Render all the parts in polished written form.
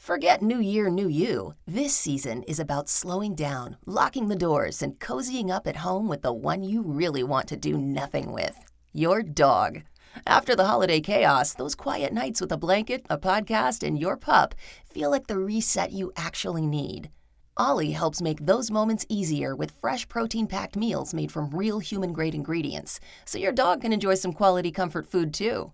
Forget New Year, New You. This season is about slowing down, locking the doors, and cozying up at home with the one you really want to do nothing with. Your dog. After the holiday chaos, those quiet nights with a blanket, a podcast, and your pup feel like the reset you actually need. Ollie helps make those moments easier with fresh protein-packed meals made from real human-grade ingredients, so your dog can enjoy some quality comfort food too.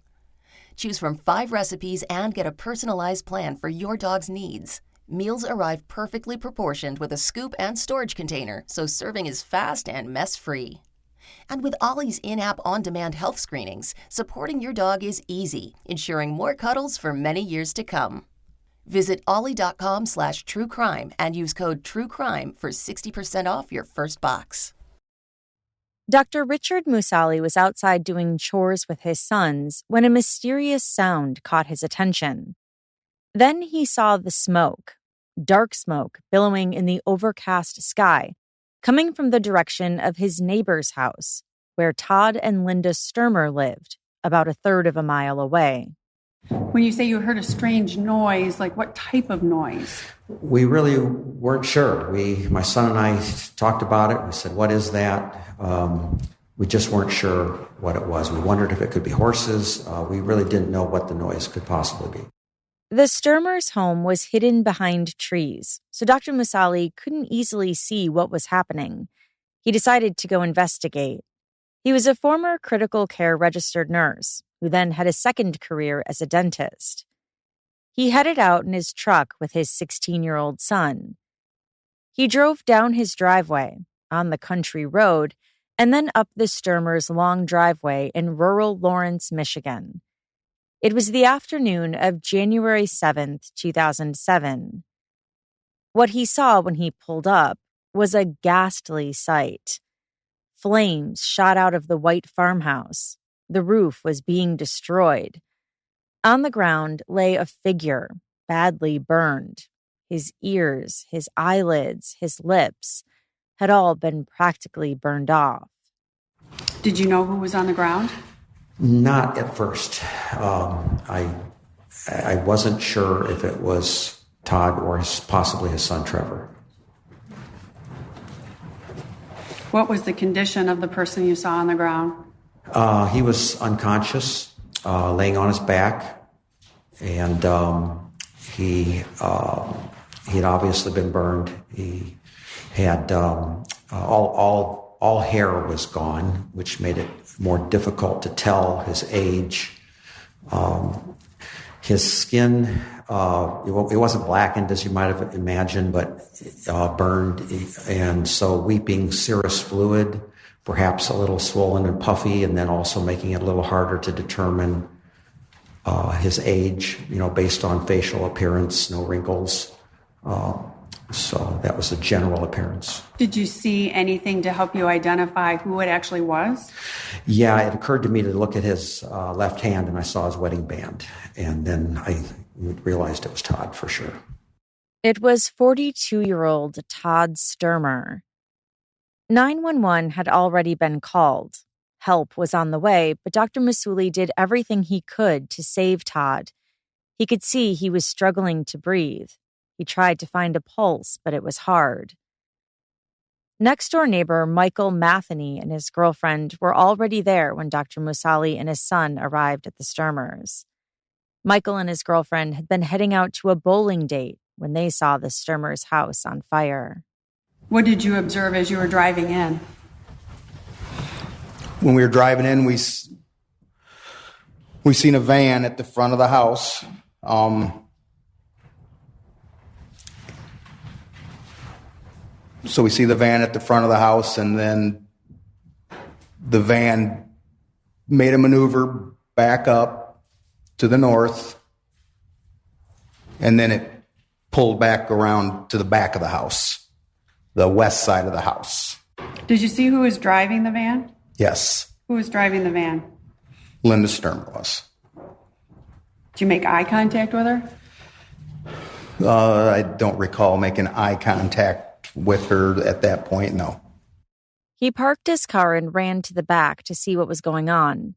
Choose from 5 recipes and get a personalized plan for your dog's needs. Meals arrive perfectly proportioned with a scoop and storage container, so serving is fast and mess-free. And with Ollie's in-app on-demand health screenings, supporting your dog is easy, ensuring more cuddles for many years to come. Visit ollie.com/truecrime and use code TRUECRIME for 60% off your first box. Dr. Richard Musali was outside doing chores with his sons when a mysterious sound caught his attention. Then he saw the smoke, dark smoke billowing in the overcast sky, coming from the direction of his neighbor's house, where Todd and Linda Stermer lived, about a third of a mile away. When you say you heard a strange noise, like what type of noise? We really weren't sure. My son and I talked about it. We said, what is that? We just weren't sure what it was. We wondered if it could be horses. We really didn't know what the noise could possibly be. The Stermers' home was hidden behind trees, so Dr. Musali couldn't easily see what was happening. He decided to go investigate. He was a former critical care registered nurse, who then had a second career as a dentist. He headed out in his truck with his 16-year-old son. He drove down his driveway, on the country road, and then up the Stermers' long driveway in rural Lawrence, Michigan. It was the afternoon of January 7th, 2007. What he saw when he pulled up was a ghastly sight. Flames shot out of the white farmhouse. The roof was being destroyed. On the ground lay a figure, badly burned. His ears, his eyelids, his lips had all been practically burned off. Did you know who was on the ground? Not at first. I wasn't sure if it was Todd or possibly his son, Trevor. What was the condition of the person you saw on the ground? He was unconscious, laying on his back, and he had obviously been burned. He had all hair was gone, which made it more difficult to tell his age. His skin, it wasn't blackened as you might have imagined, but burned, and so weeping serous fluid, perhaps a little swollen and puffy, and then also making it a little harder to determine his age, based on facial appearance, no wrinkles. So that was the general appearance. Did you see anything to help you identify who it actually was? Yeah, it occurred to me to look at his left hand, and I saw his wedding band. And then I realized it was Todd for sure. It was 42-year-old Todd Stermer. 911 had already been called. Help was on the way, but Dr. Musali did everything he could to save Todd. He could see he was struggling to breathe. He tried to find a pulse, but it was hard. Next-door neighbor Michael Matheny and his girlfriend were already there when Dr. Musali and his son arrived at the Stermers. Michael and his girlfriend had been heading out to a bowling date when they saw the Stermers' house on fire. What did you observe as you were driving in? When we were driving in, we seen a van at the front of the house. So we see the van at the front of the house, and then the van made a maneuver back up to the north, and then it pulled back around to the back of the house, the west side of the house. Did you see who was driving the van? Yes. Who was driving the van? Linda Stermer was. Did you make eye contact with her? I don't recall making eye contact with her at that point, no. He parked his car and ran to the back to see what was going on.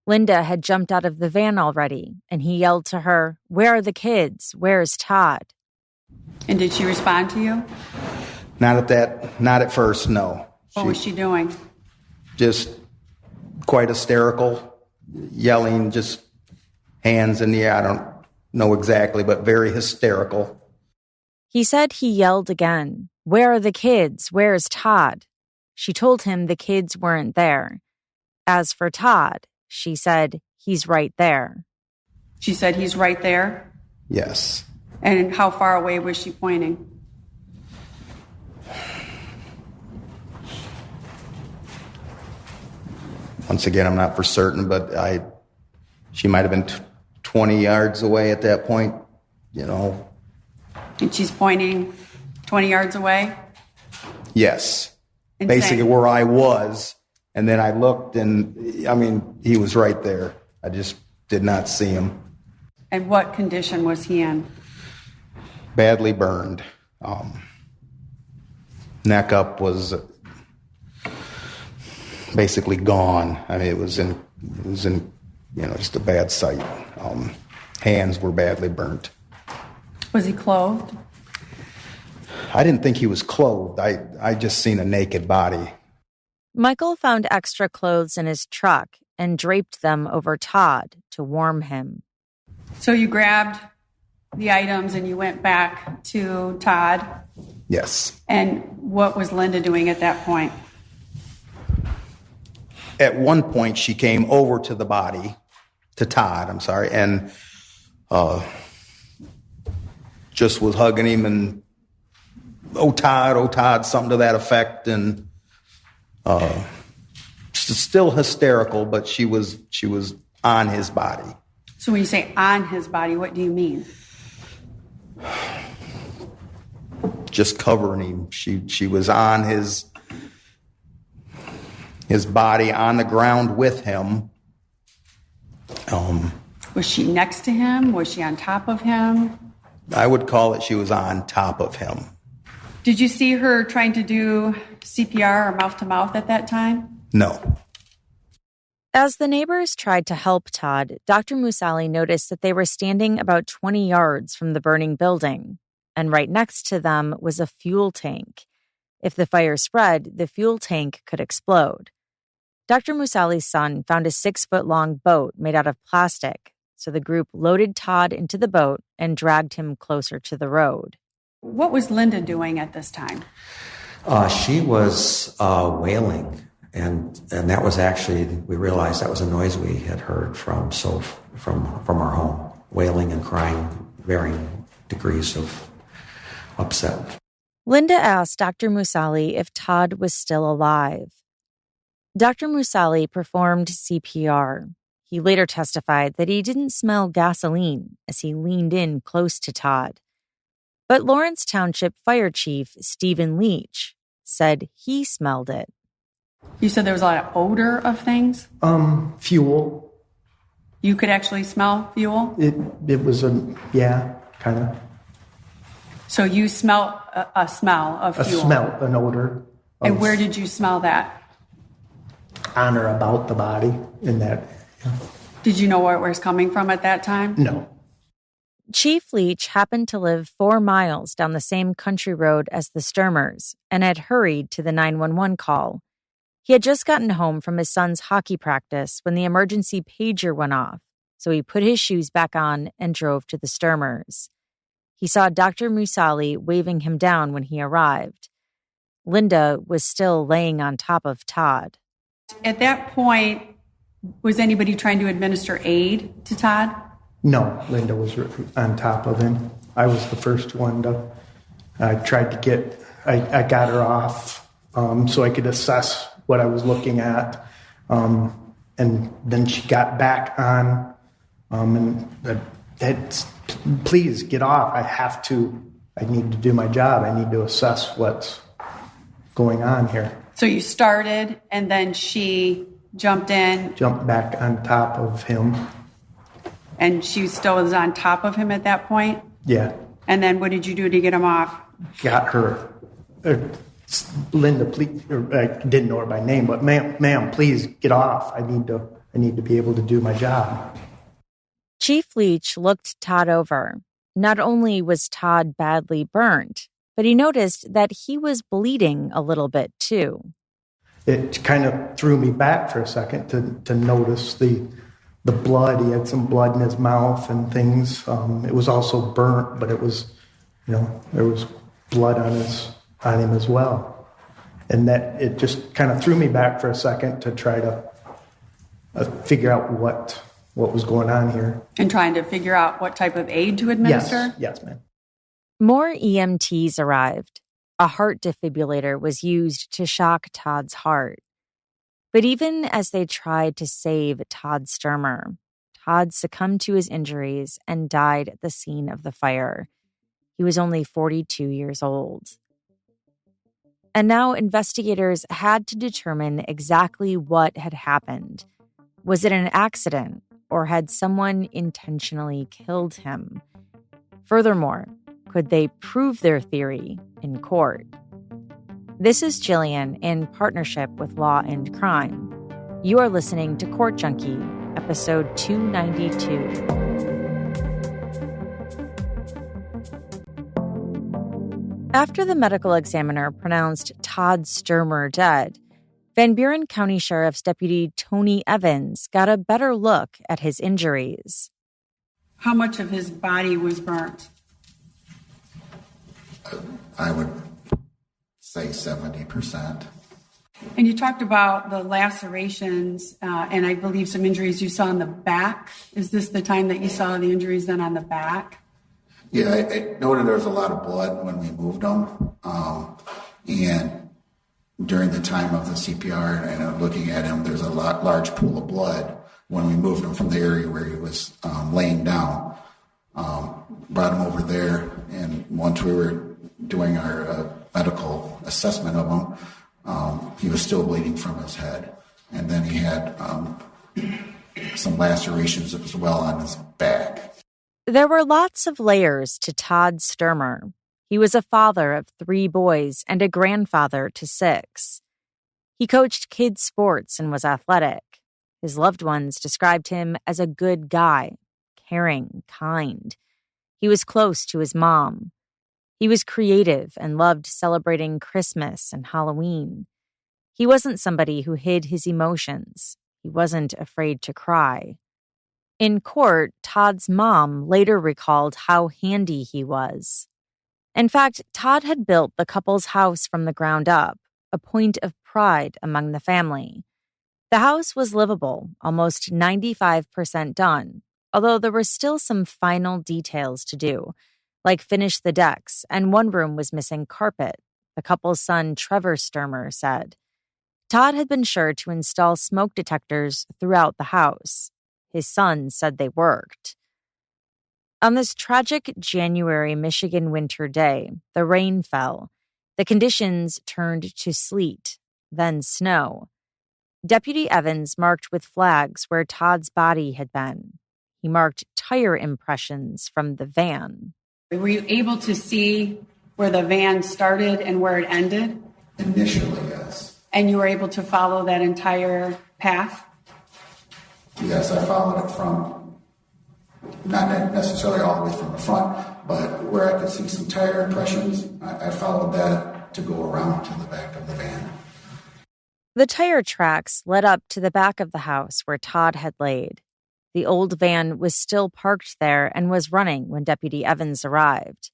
Linda had jumped out of the van already, and he yelled to her, "Where are the kids? Where's Todd?" And did she respond to you? Not at first, no. What was she doing? Just quite hysterical, yelling, just hands in the air. I don't know exactly, but very hysterical. He said he yelled again, "Where are the kids? Where's Todd?" She told him the kids weren't there. As for Todd, she said, "He's right there." She said he's right there? Yes. And how far away was she pointing? Once again, I'm not for certain, but she might have been 20 yards away at that point, And she's pointing 20 yards away? Yes. And basically saying, where I was. And then I looked and, he was right there. I just did not see him. And what condition was he in? Badly burned. Neck up was basically gone. It was in just a bad sight. Hands were badly burnt. Was he clothed? I didn't think he was clothed. I just seen a naked body. Michael found extra clothes in his truck and draped them over Todd to warm him. So you grabbed the items and you went back to Todd? Yes. And what was Linda doing at that point? At one point, she came over to the body, to Todd, and just was hugging him and, oh, Todd, something to that effect. And still hysterical, but she was on his body. So when you say on his body, what do you mean? Just covering him. She was on his body on the ground with him. Was she next to him? Was she on top of him? I would call it she was on top of him. Did you see her trying to do CPR or mouth-to-mouth at that time? No. As the neighbors tried to help Todd, Dr. Musali noticed that they were standing about 20 yards from the burning building, and right next to them was a fuel tank. If the fire spread, the fuel tank could explode. Dr. Musali's son found a 6-foot-long boat made out of plastic, so the group loaded Todd into the boat and dragged him closer to the road. What was Linda doing at this time? She was wailing. And that was actually, we realized that was a noise we had heard from our home, wailing and crying, varying degrees of upset. Linda asked Dr. Musali if Todd was still alive. Dr. Musali performed CPR. He later testified that he didn't smell gasoline as he leaned in close to Todd. But Lawrence Township Fire Chief Stephen Leach said he smelled it. You said there was a lot of odor of things? Fuel. You could actually smell fuel? It was kind of. So you smell a smell of fuel? A smell, an odor. And where did you smell that? On or about the body in that. Yeah. Did you know where it was coming from at that time? No. Chief Leach happened to live 4 miles down the same country road as the Stermers and had hurried to the 911 call. He had just gotten home from his son's hockey practice when the emergency pager went off, so he put his shoes back on and drove to the Stermers. He saw Dr. Musali waving him down when he arrived. Linda was still laying on top of Todd. At that point, was anybody trying to administer aid to Todd? No, Linda was on top of him. I was the first one to. I got her off so I could assess what I was looking at. And then she got back on please get off. I need to do my job. I need to assess what's going on here. So you started and then she jumped in. Jumped back on top of him. And she still was on top of him at that point? Yeah. And then what did you do to get him off? Got her. Linda, please, I didn't know her by name, but ma'am, please get off. I need to be able to do my job. Chief Leach looked Todd over. Not only was Todd badly burnt, but he noticed that he was bleeding a little bit too. It kind of threw me back for a second to notice the blood. He had some blood in his mouth and things. It was also burnt, but it was, there was blood on him as well. And that it just kind of threw me back for a second to try to figure out what was going on here. And trying to figure out what type of aid to administer? Yes, ma'am. More EMTs arrived. A heart defibrillator was used to shock Todd's heart. But even as they tried to save Todd Stermer, Todd succumbed to his injuries and died at the scene of the fire. He was only 42 years old. And now investigators had to determine exactly what had happened. Was it an accident, or had someone intentionally killed him? Furthermore, could they prove their theory in court? This is Jillian in partnership with Law and Crime. You are listening to Court Junkie, episode 292. After the medical examiner pronounced Todd Stermer dead, Van Buren County Sheriff's Deputy Tony Evans got a better look at his injuries. How much of his body was burnt? I would say 70%. And you talked about the lacerations and I believe some injuries you saw in the back. Is this the time that you saw the injuries then on the back? Yeah, I noted there was a lot of blood when we moved him. And during the time of the CPR and looking at him, there's a large pool of blood when we moved him from the area where he was laying down. Brought him over there, and once we were doing our medical assessment of him, he was still bleeding from his head. And then he had some lacerations as well on his back. There were lots of layers to Todd Stermer. He was a father of 3 boys and a grandfather to 6. He coached kids' sports and was athletic. His loved ones described him as a good guy, caring, kind. He was close to his mom. He was creative and loved celebrating Christmas and Halloween. He wasn't somebody who hid his emotions. He wasn't afraid to cry. In court, Todd's mom later recalled how handy he was. In fact, Todd had built the couple's house from the ground up, a point of pride among the family. The house was livable, almost 95% done, although there were still some final details to do, like finish the decks, and one room was missing carpet, the couple's son Trevor Stermer said. Todd had been sure to install smoke detectors throughout the house. His son said they worked. On this tragic January Michigan winter day, the rain fell. The conditions turned to sleet, then snow. Deputy Evans marked with flags where Todd's body had been. He marked tire impressions from the van. Were you able to see where the van started and where it ended? Initially, yes. And you were able to follow that entire path? Yes, I followed it from, not necessarily all the way from the front, but where I could see some tire impressions, I followed that to go around to the back of the van. The tire tracks led up to the back of the house where Todd had laid. The old van was still parked there and was running when Deputy Evans arrived.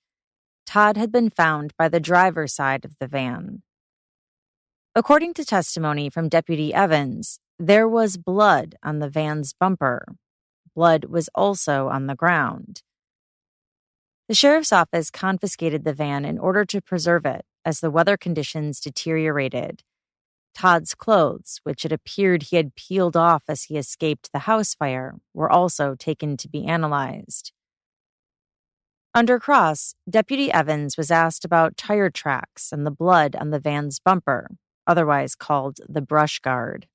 Todd had been found by the driver's side of the van. According to testimony from Deputy Evans, there was blood on the van's bumper. Blood was also on the ground. The sheriff's office confiscated the van in order to preserve it as the weather conditions deteriorated. Todd's clothes, which it appeared he had peeled off as he escaped the house fire, were also taken to be analyzed. Under cross, Deputy Evans was asked about tire tracks and the blood on the van's bumper, otherwise called the brush guard.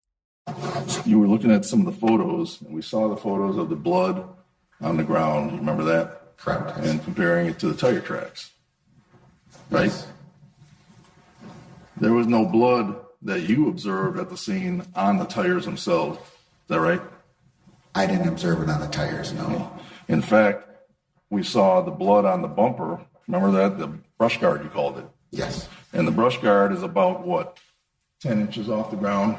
You were looking at some of the photos, and we saw the photos of the blood on the ground. You remember that? Correct. And comparing it to the tire tracks, right? Yes. There was no blood that you observed at the scene on the tires themselves. Is that right? I didn't observe it on the tires, no. In fact, we saw the blood on the bumper. Remember that? The brush guard, you called it. Yes. And the brush guard is about, what, 10 inches off the ground?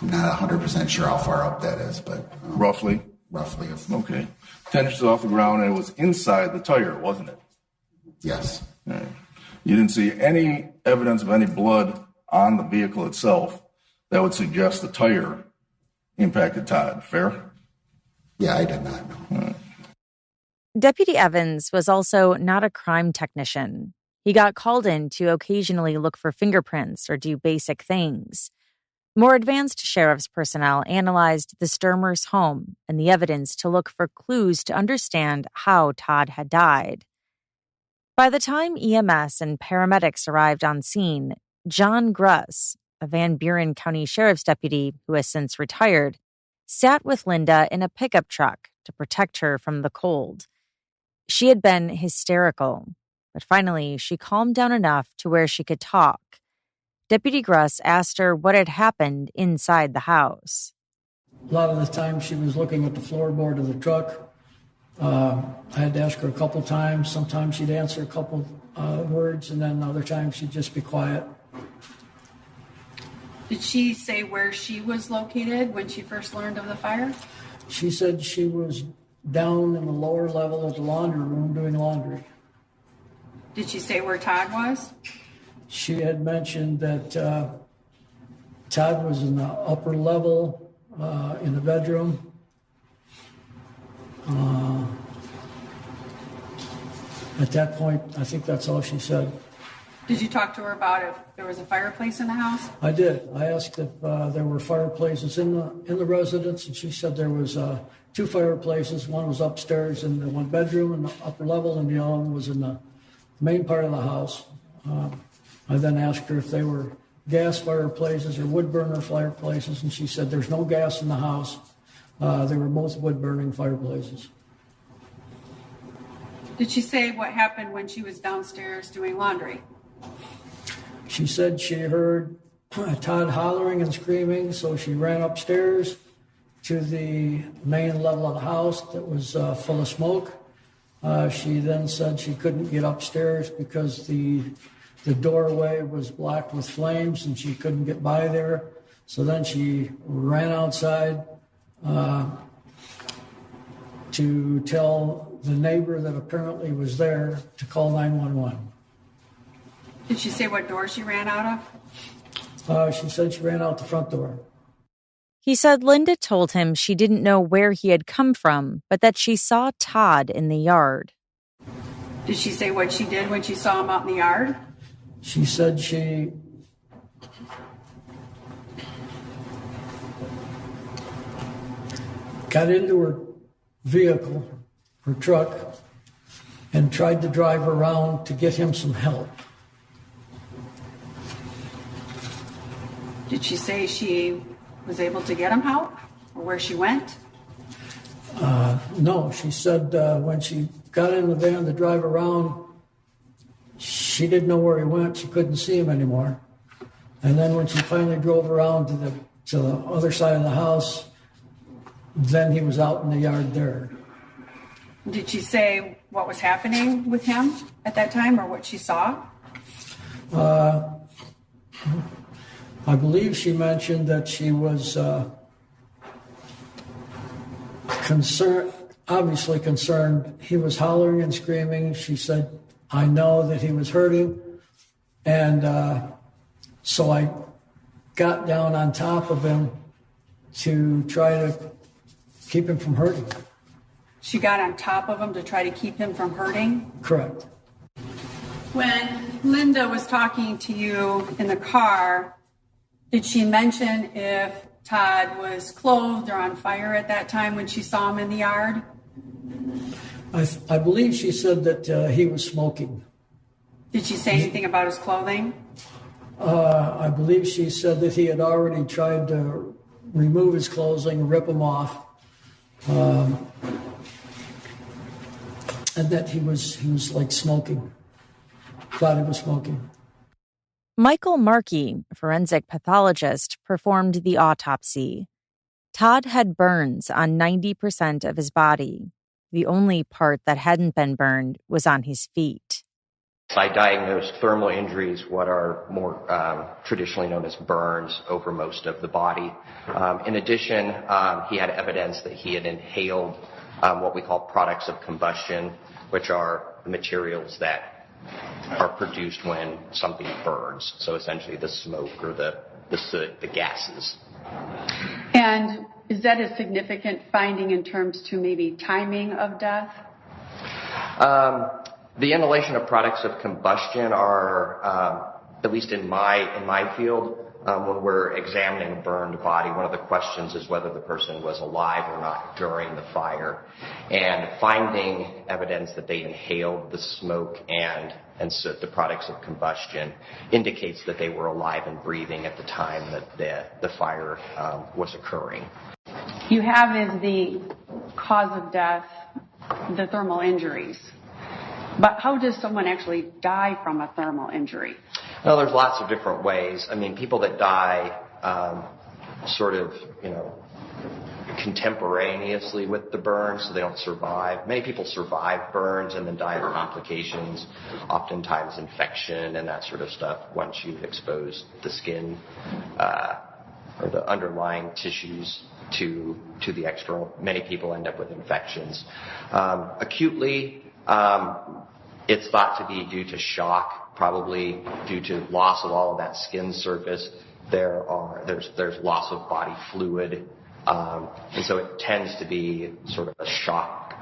I'm not 100% sure how far up that is, but... Roughly? Roughly. Okay. 10 inches off the ground, and it was inside the tire, wasn't it? Yes. All right. You didn't see any evidence of any blood on the vehicle itself that would suggest the tire impacted Todd. Fair? Yeah, I did not know. All right. Deputy Evans was also not a crime technician. He got called in to occasionally look for fingerprints or do basic things. More advanced sheriff's personnel analyzed the Stermer's home and the evidence to look for clues to understand how Todd had died. By the time EMS and paramedics arrived on scene, John Gruss, a Van Buren County Sheriff's deputy who has since retired, sat with Linda in a pickup truck to protect her from the cold. She had been hysterical, but finally she calmed down enough to where she could talk. Deputy Gruss asked her what had happened inside the house. A lot of the time she was looking at the floorboard of the truck. I had to ask her a couple times. Sometimes she'd answer a couple words, and then other times she'd just be quiet. Did she say where she was located when she first learned of the fire? She said she was down in the lower level of the laundry room doing laundry. Did she say where Todd was? She had mentioned that Todd was in the upper level in the bedroom. At that point, I think that's all she said. Did you talk to her about if there was a fireplace in the house? I did. I asked if there were fireplaces in the residence, and she said there was 2 fireplaces. One was upstairs in the one bedroom in the upper level, and the other one was in the main part of the house. I then asked her if they were gas fireplaces or wood burner fireplaces, and she said there's no gas in the house. They were both wood burning fireplaces. Did she say what happened when she was downstairs doing laundry? She said she heard Todd hollering and screaming, so she ran upstairs to the main level of the house that was full of smoke. She then said she couldn't get upstairs because the doorway was blocked with flames and she couldn't get by there. So then she ran outside to tell the neighbor that apparently was there to call 911. Did she say what door she ran out of? She said she ran out the front door. He said Linda told him she didn't know where he had come from, but that she saw Todd in the yard. Did she say what she did when she saw him out in the yard? She said she got into her vehicle, her truck, and tried to drive around to get him some help. Did she say she was able to get him help or where she went? No, she said when she got in the van to drive around, she didn't know where he went. She couldn't see him anymore. And then when she finally drove around to the other side of the house, then he was out in the yard there. Did she say what was happening with him at that time or what she saw? I believe she mentioned that she was concerned, obviously concerned. He was hollering and screaming. She said, I know that he was hurting. And so I got down on top of him to try to keep him from hurting. She got on top of him to try to keep him from hurting? Correct. When Linda was talking to you in the car, did she mention if Todd was clothed or on fire at that time when she saw him in the yard? I believe she said that he was smoking. Did she say anything about his clothing? I believe she said that he had already tried to remove his clothing, rip them off, and that he was like smoking. Thought he was smoking. Michael Markey, a forensic pathologist, performed the autopsy. Todd had burns on 90% of his body. The only part that hadn't been burned was on his feet. I diagnosed thermal injuries, what are more traditionally known as burns, over most of the body. In addition, he had evidence that he had inhaled what we call products of combustion, which are the materials that are produced when something burns. So essentially the smoke or the soot, the gases. And is that a significant finding in terms to maybe timing of death? The inhalation of products of combustion are, at least in my field, when we're examining a burned body, one of the questions is whether the person was alive or not during the fire. And finding evidence that they inhaled the smoke and soot, the products of combustion, indicates that they were alive and breathing at the time that the fire was occurring. You have as the cause of death the thermal injuries. But how does someone actually die from a thermal injury? Well, there's lots of different ways. I mean, people that die contemporaneously with the burn, so they don't survive. Many people survive burns and then die of complications, oftentimes infection and that sort of stuff once you've exposed the skin or the underlying tissues to the external. Many people end up with infections. Acutely, it's thought to be due to shock, probably due to loss of all of that skin surface. There's loss of body fluid, and so it tends to be sort of a shock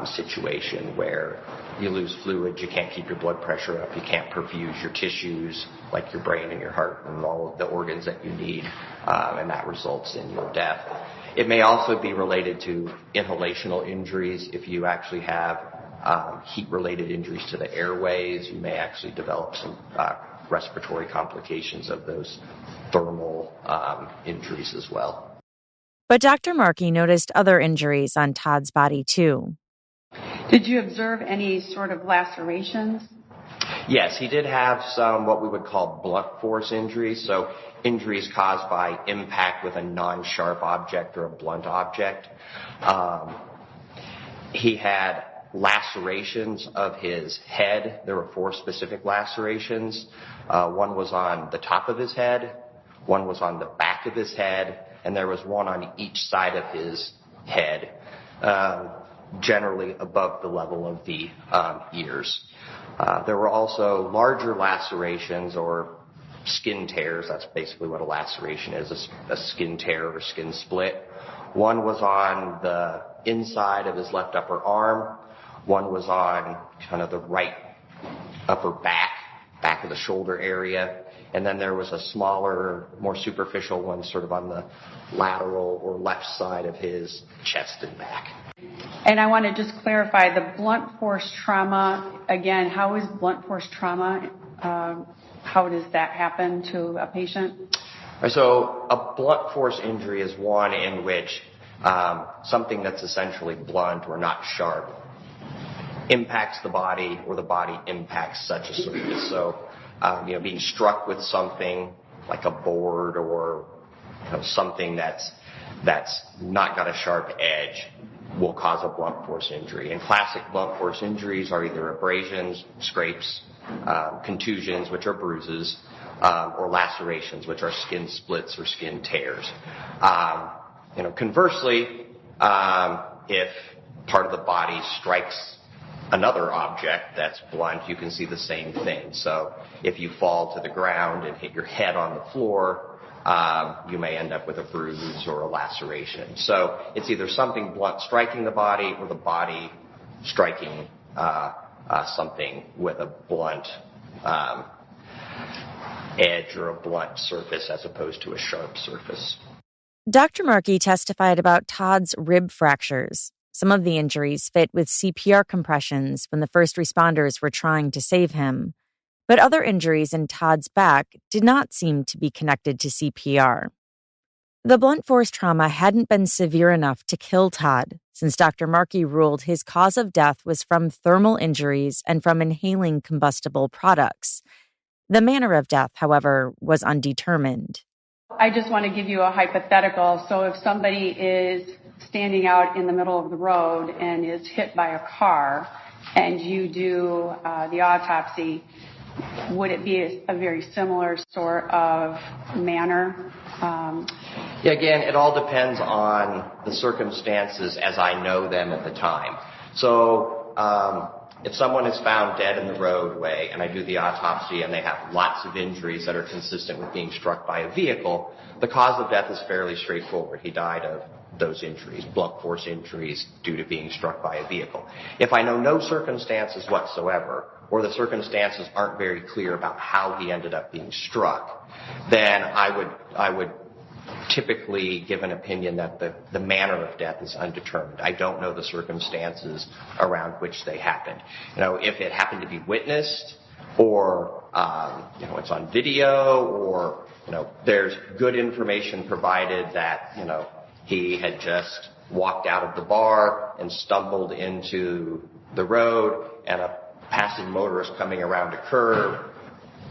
situation where you lose fluid, you can't keep your blood pressure up, you can't perfuse your tissues like your brain and your heart and all of the organs that you need, and that results in your death. It may also be related to inhalational injuries. If you actually have heat-related injuries to the airways, you may actually develop some respiratory complications of those thermal injuries as well. But Dr. Markey noticed other injuries on Todd's body, too. Did you observe any sort of lacerations? Yes, he did have some what we would call blunt force injuries, so injuries caused by impact with a non-sharp object or a blunt object. He had lacerations of his head. There were 4 specific lacerations. One was on the top of his head, one was on the back of his head, and there was one on each side of his head, generally above the level of the ears. There were also larger lacerations or skin tears. That's basically what a laceration is, a skin tear or skin split. One was on the inside of his left upper arm. One was on kind of the right upper back of the shoulder area. And then there was a smaller, more superficial one sort of on the lateral or left side of his chest and back. And I want to just clarify, the blunt force trauma, again, how is blunt force trauma, how does that happen to a patient? So a blunt force injury is one in which something that's essentially blunt or not sharp impacts the body, or the body impacts such a surface. So, being struck with something like a board or something that's not got a sharp edge will cause a blunt force injury. And classic blunt force injuries are either abrasions, scrapes, contusions, which are bruises, or lacerations, which are skin splits or skin tears. Conversely, if part of the body strikes another object that's blunt, you can see the same thing. So if you fall to the ground and hit your head on the floor, you may end up with a bruise or a laceration. So it's either something blunt striking the body or the body striking something with a blunt edge or a blunt surface as opposed to a sharp surface. Dr. Markey testified about Todd's rib fractures. Some of the injuries fit with CPR compressions when the first responders were trying to save him. But other injuries in Todd's back did not seem to be connected to CPR. The blunt force trauma hadn't been severe enough to kill Todd, since Dr. Markey ruled his cause of death was from thermal injuries and from inhaling combustible products. The manner of death, however, was undetermined. I just want to give you a hypothetical. So if somebody is standing out in the middle of the road and is hit by a car, and you do the autopsy, would it be a very similar sort of manner? Yeah, again, it all depends on the circumstances as I know them at the time. So if someone is found dead in the roadway and I do the autopsy and they have lots of injuries that are consistent with being struck by a vehicle, the cause of death is fairly straightforward. He died of those injuries, blunt force injuries due to being struck by a vehicle. If I know no circumstances whatsoever, or the circumstances aren't very clear about how he ended up being struck, then I would typically give an opinion that the manner of death is undetermined. I don't know the circumstances around which they happened. If it happened to be witnessed, or it's on video, or there's good information provided that he had just walked out of the bar and stumbled into the road, and a passing motorist coming around a curve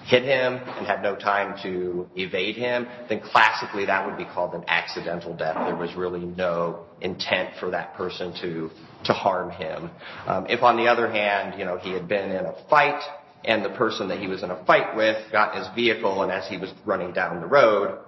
hit him and had no time to evade him, then classically that would be called an accidental death. There was really no intent for that person to harm him. If, on the other hand, he had been in a fight and the person that he was in a fight with got in his vehicle and as he was running down the road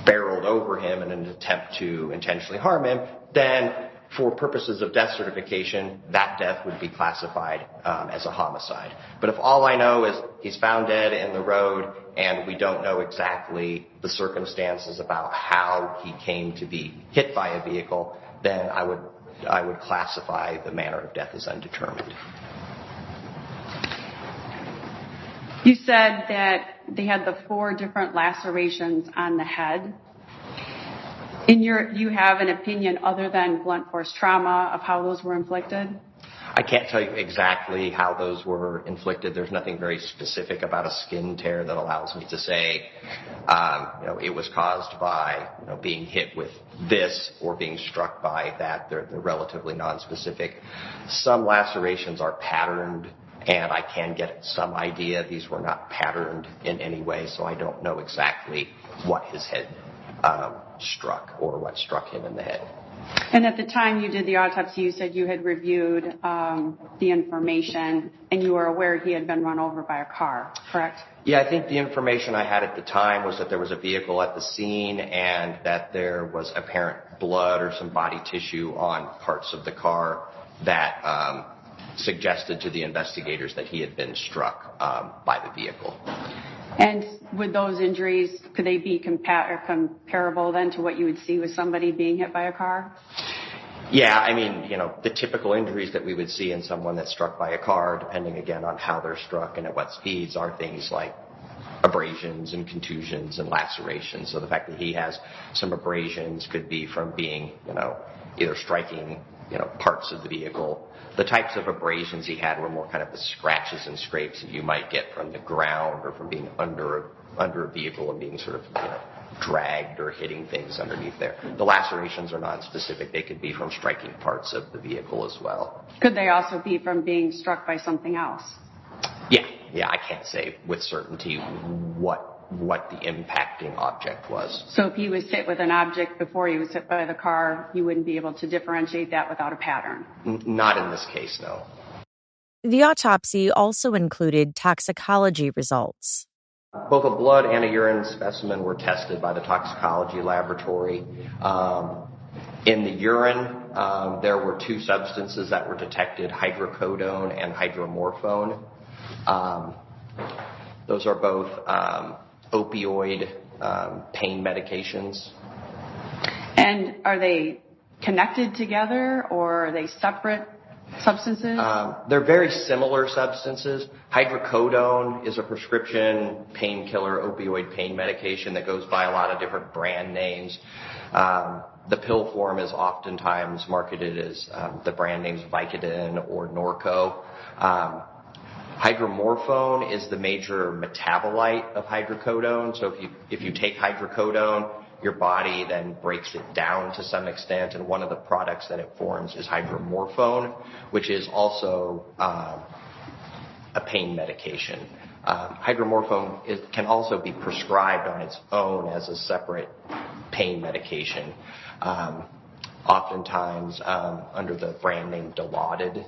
barreled over him in an attempt to intentionally harm him, then for purposes of death certification, that death would be classified as a homicide. But if all I know is he's found dead in the road and we don't know exactly the circumstances about how he came to be hit by a vehicle, then I would classify the manner of death as undetermined. You said that they had the 4 different lacerations on the head. You have an opinion other than blunt force trauma of how those were inflicted? I can't tell you exactly how those were inflicted. There's nothing very specific about a skin tear that allows me to say, it was caused by being hit with this or being struck by that. They're relatively nonspecific. Some lacerations are patterned, and I can get some idea these were not patterned in any way, so I don't know exactly what his head struck or what struck him in the head. And at the time you did the autopsy, you said you had reviewed the information and you were aware he had been run over by a car, correct? Yeah, I think the information I had at the time was that there was a vehicle at the scene and that there was apparent blood or some body tissue on parts of the car that suggested to the investigators that he had been struck by the vehicle. And with those injuries, could they be comparable then to what you would see with somebody being hit by a car? Yeah, I mean, the typical injuries that we would see in someone that's struck by a car, depending again on how they're struck and at what speeds, are things like abrasions and contusions and lacerations. So the fact that he has some abrasions could be from being, either striking, parts of the vehicle. The types of abrasions he had were more kind of the scratches and scrapes that you might get from the ground or from being under a vehicle and being sort of, dragged or hitting things underneath there. The lacerations are non-specific. They could be from striking parts of the vehicle as well. Could they also be from being struck by something else? Yeah, I can't say with certainty what the impacting object was. So if he was hit with an object before he was hit by the car, you wouldn't be able to differentiate that without a pattern? Not in this case, no. The autopsy also included toxicology results. Both a blood and a urine specimen were tested by the toxicology laboratory. In the urine, there were 2 substances that were detected, hydrocodone and hydromorphone. Those are both opioid pain medications. And are they connected together or are they separate substances? They're very similar substances. Hydrocodone is a prescription painkiller, opioid pain medication that goes by a lot of different brand names. The pill form is oftentimes marketed as the brand names Vicodin or Norco. Hydromorphone is the major metabolite of hydrocodone. So if you take hydrocodone, your body then breaks it down to some extent, and one of the products that it forms is hydromorphone, which is also a pain medication. Hydromorphone can also be prescribed on its own as a separate pain medication. oftentimes under the brand name Dilaudid.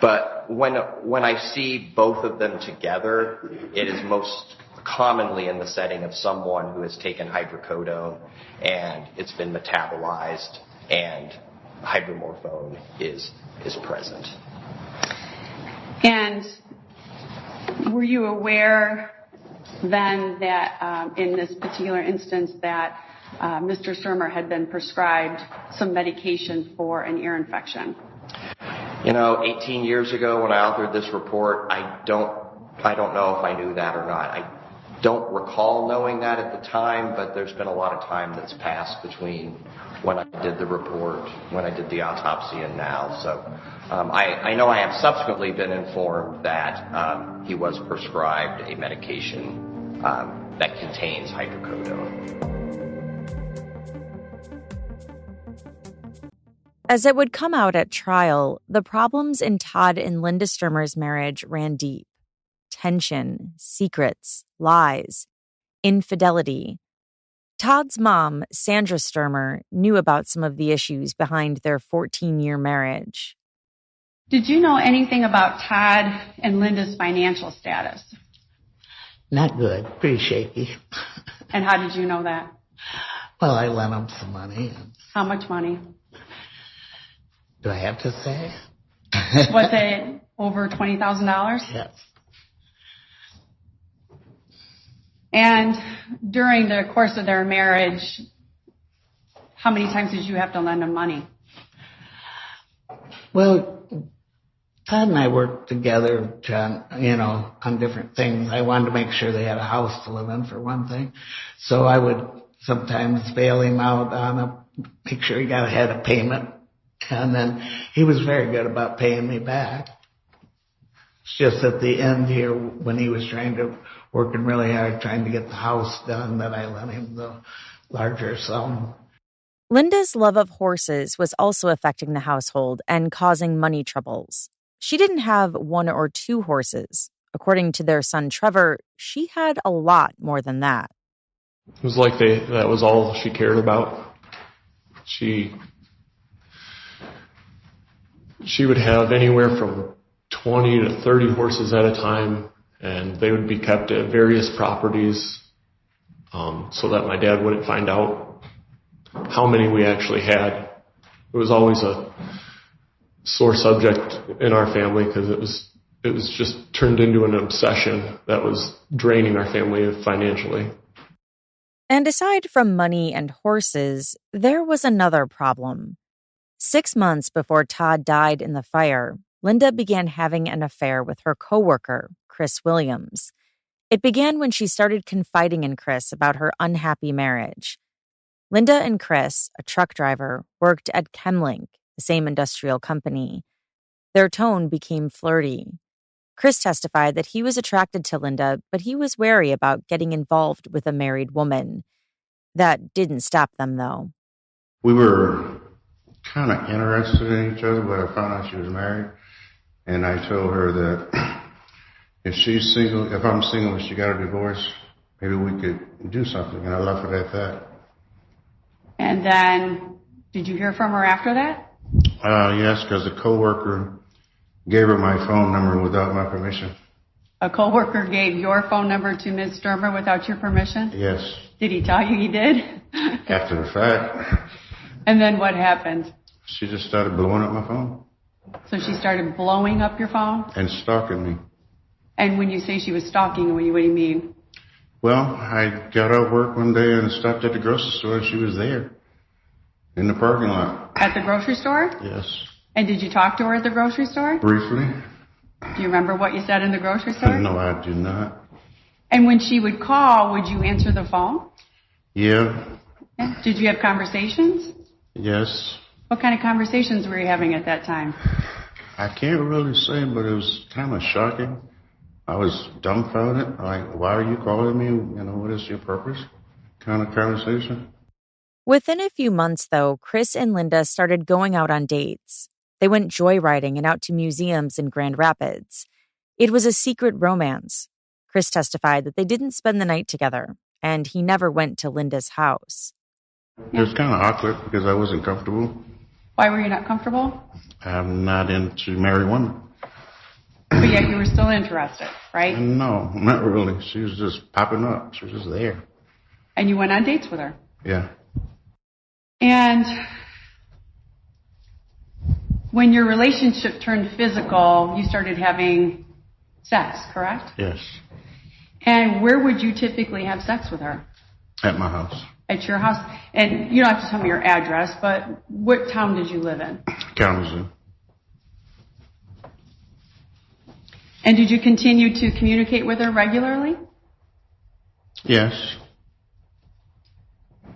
But when I see both of them together, it is most commonly in the setting of someone who has taken hydrocodone and it's been metabolized and hydromorphone is present. And were you aware then that in this particular instance that Mr. Stermer had been prescribed some medication for an ear infection? 18 years ago when I authored this report, I don't know if I knew that or not. I don't recall knowing that at the time, but there's been a lot of time that's passed between when I did the report, when I did the autopsy, and now. So I know I have subsequently been informed that he was prescribed a medication that contains hydrocodone. As it would come out at trial, the problems in Todd and Linda Stermer's marriage ran deep. Tension, secrets, lies, infidelity. Todd's mom, Sandra Stermer, knew about some of the issues behind their 14-year marriage. Did you know anything about Todd and Linda's financial status? Not good. Pretty shaky. And how did you know that? Well, I lent them some money. How much money? Do I have to say? Was it over $20,000? Yes. And during the course of their marriage, how many times did you have to lend them money? Well, Todd and I worked together, John, on different things. I wanted to make sure they had a house to live in, for one thing. So I would sometimes bail him out make sure he got ahead of payment. And then he was very good about paying me back. It's just at the end here, when he was working really hard, trying to get the house done, that I lent him the larger sum. Linda's love of horses was also affecting the household and causing money troubles. She didn't have 1 or 2 horses. According to their son Trevor, she had a lot more than that. It was like that was all she cared about. She would have anywhere from 20 to 30 horses at a time, and they would be kept at various properties so that my dad wouldn't find out how many we actually had. It was always a sore subject in our family because it was just turned into an obsession that was draining our family financially. And aside from money and horses, there was another problem. 6 months before Todd died in the fire, Linda began having an affair with her coworker, Chris Williams. It began when she started confiding in Chris about her unhappy marriage. Linda and Chris, a truck driver, worked at Chemlink, the same industrial company. Their tone became flirty. Chris testified that he was attracted to Linda, but he was wary about getting involved with a married woman. That didn't stop them, though. We were kind of interested in each other, but I found out she was married, and I told her that if I'm single and she got a divorce, maybe we could do something, and I left it at that. And then, did you hear from her after that? Yes, because a coworker gave her my phone number without my permission. A coworker gave your phone number to Ms. Stermer without your permission? Yes. Did he tell you he did? After the fact. And then what happened? She just started blowing up my phone. So she started blowing up your phone? And stalking me. And when you say she was stalking, what do you mean? Well, I got out of work one day and stopped at the grocery store, and she was there in the parking lot. At the grocery store? Yes. And did you talk to her at the grocery store? Briefly. Do you remember what you said in the grocery store? No, I do not. And when she would call, would you answer the phone? Yeah. Did you have conversations? Yes. What kind of conversations were you having at that time? I can't really say, but it was kind of shocking. I was dumbfounded. Like, why are you calling me? What is your purpose? Kind of conversation. Within a few months, though, Chris and Linda started going out on dates. They went joyriding and out to museums in Grand Rapids. It was a secret romance. Chris testified that they didn't spend the night together, and he never went to Linda's house. It was kind of awkward because I wasn't comfortable. Why were you not comfortable? I'm not into married women. But yet you were still interested, right? No, not really. She was just popping up. She was just there. And you went on dates with her? Yeah. And when your relationship turned physical, you started having sex, correct? Yes. And where would you typically have sex with her? At my house. At your house? And you don't have to tell me your address, but what town did you live in? Kalamazoo. And did you continue to communicate with her regularly? Yes.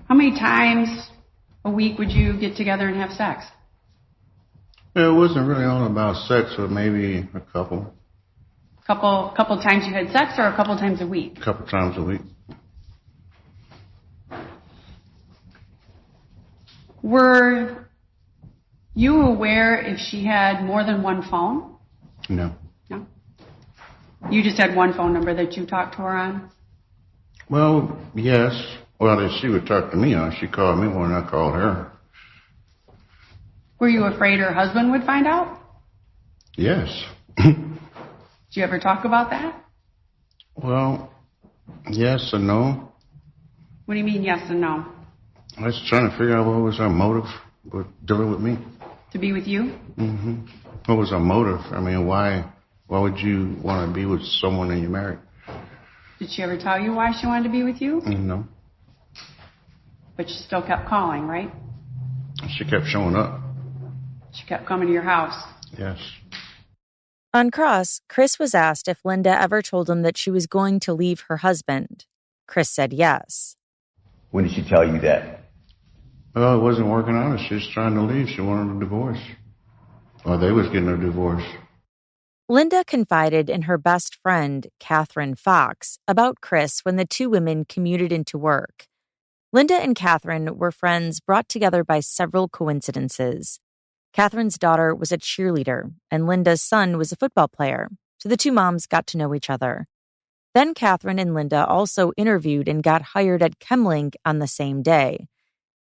How many times a week would you get together and have sex? It wasn't really all about sex, but maybe a couple. Couple times you had sex, or a couple times a week? A couple times a week. Were you aware if she had more than one phone? No. No? You just had one phone number that you talked to her on? Well, yes. Well, if she would talk to me on, she called me when I called her. Were you afraid her husband would find out? Yes. Did you ever talk about that? Well, yes and no. What do you mean yes and no? I was trying to figure out what was her motive with dealing with me. To be with you? Mm-hmm. What was her motive? I mean, why would you want to be with someone that you're married? Did she ever tell you why she wanted to be with you? No. But she still kept calling, right? She kept showing up. She kept coming to your house. Yes. On cross, Chris was asked if Linda ever told him that she was going to leave her husband. Chris said yes. When did she tell you that? Well, it wasn't working out. She was trying to leave. She wanted a divorce. Or they was getting a divorce. Linda confided in her best friend, Catherine Fox, about Chris when the two women commuted into work. Linda and Catherine were friends brought together by several coincidences. Catherine's daughter was a cheerleader, and Linda's son was a football player, so the two moms got to know each other. Then Catherine and Linda also interviewed and got hired at Chemlink on the same day.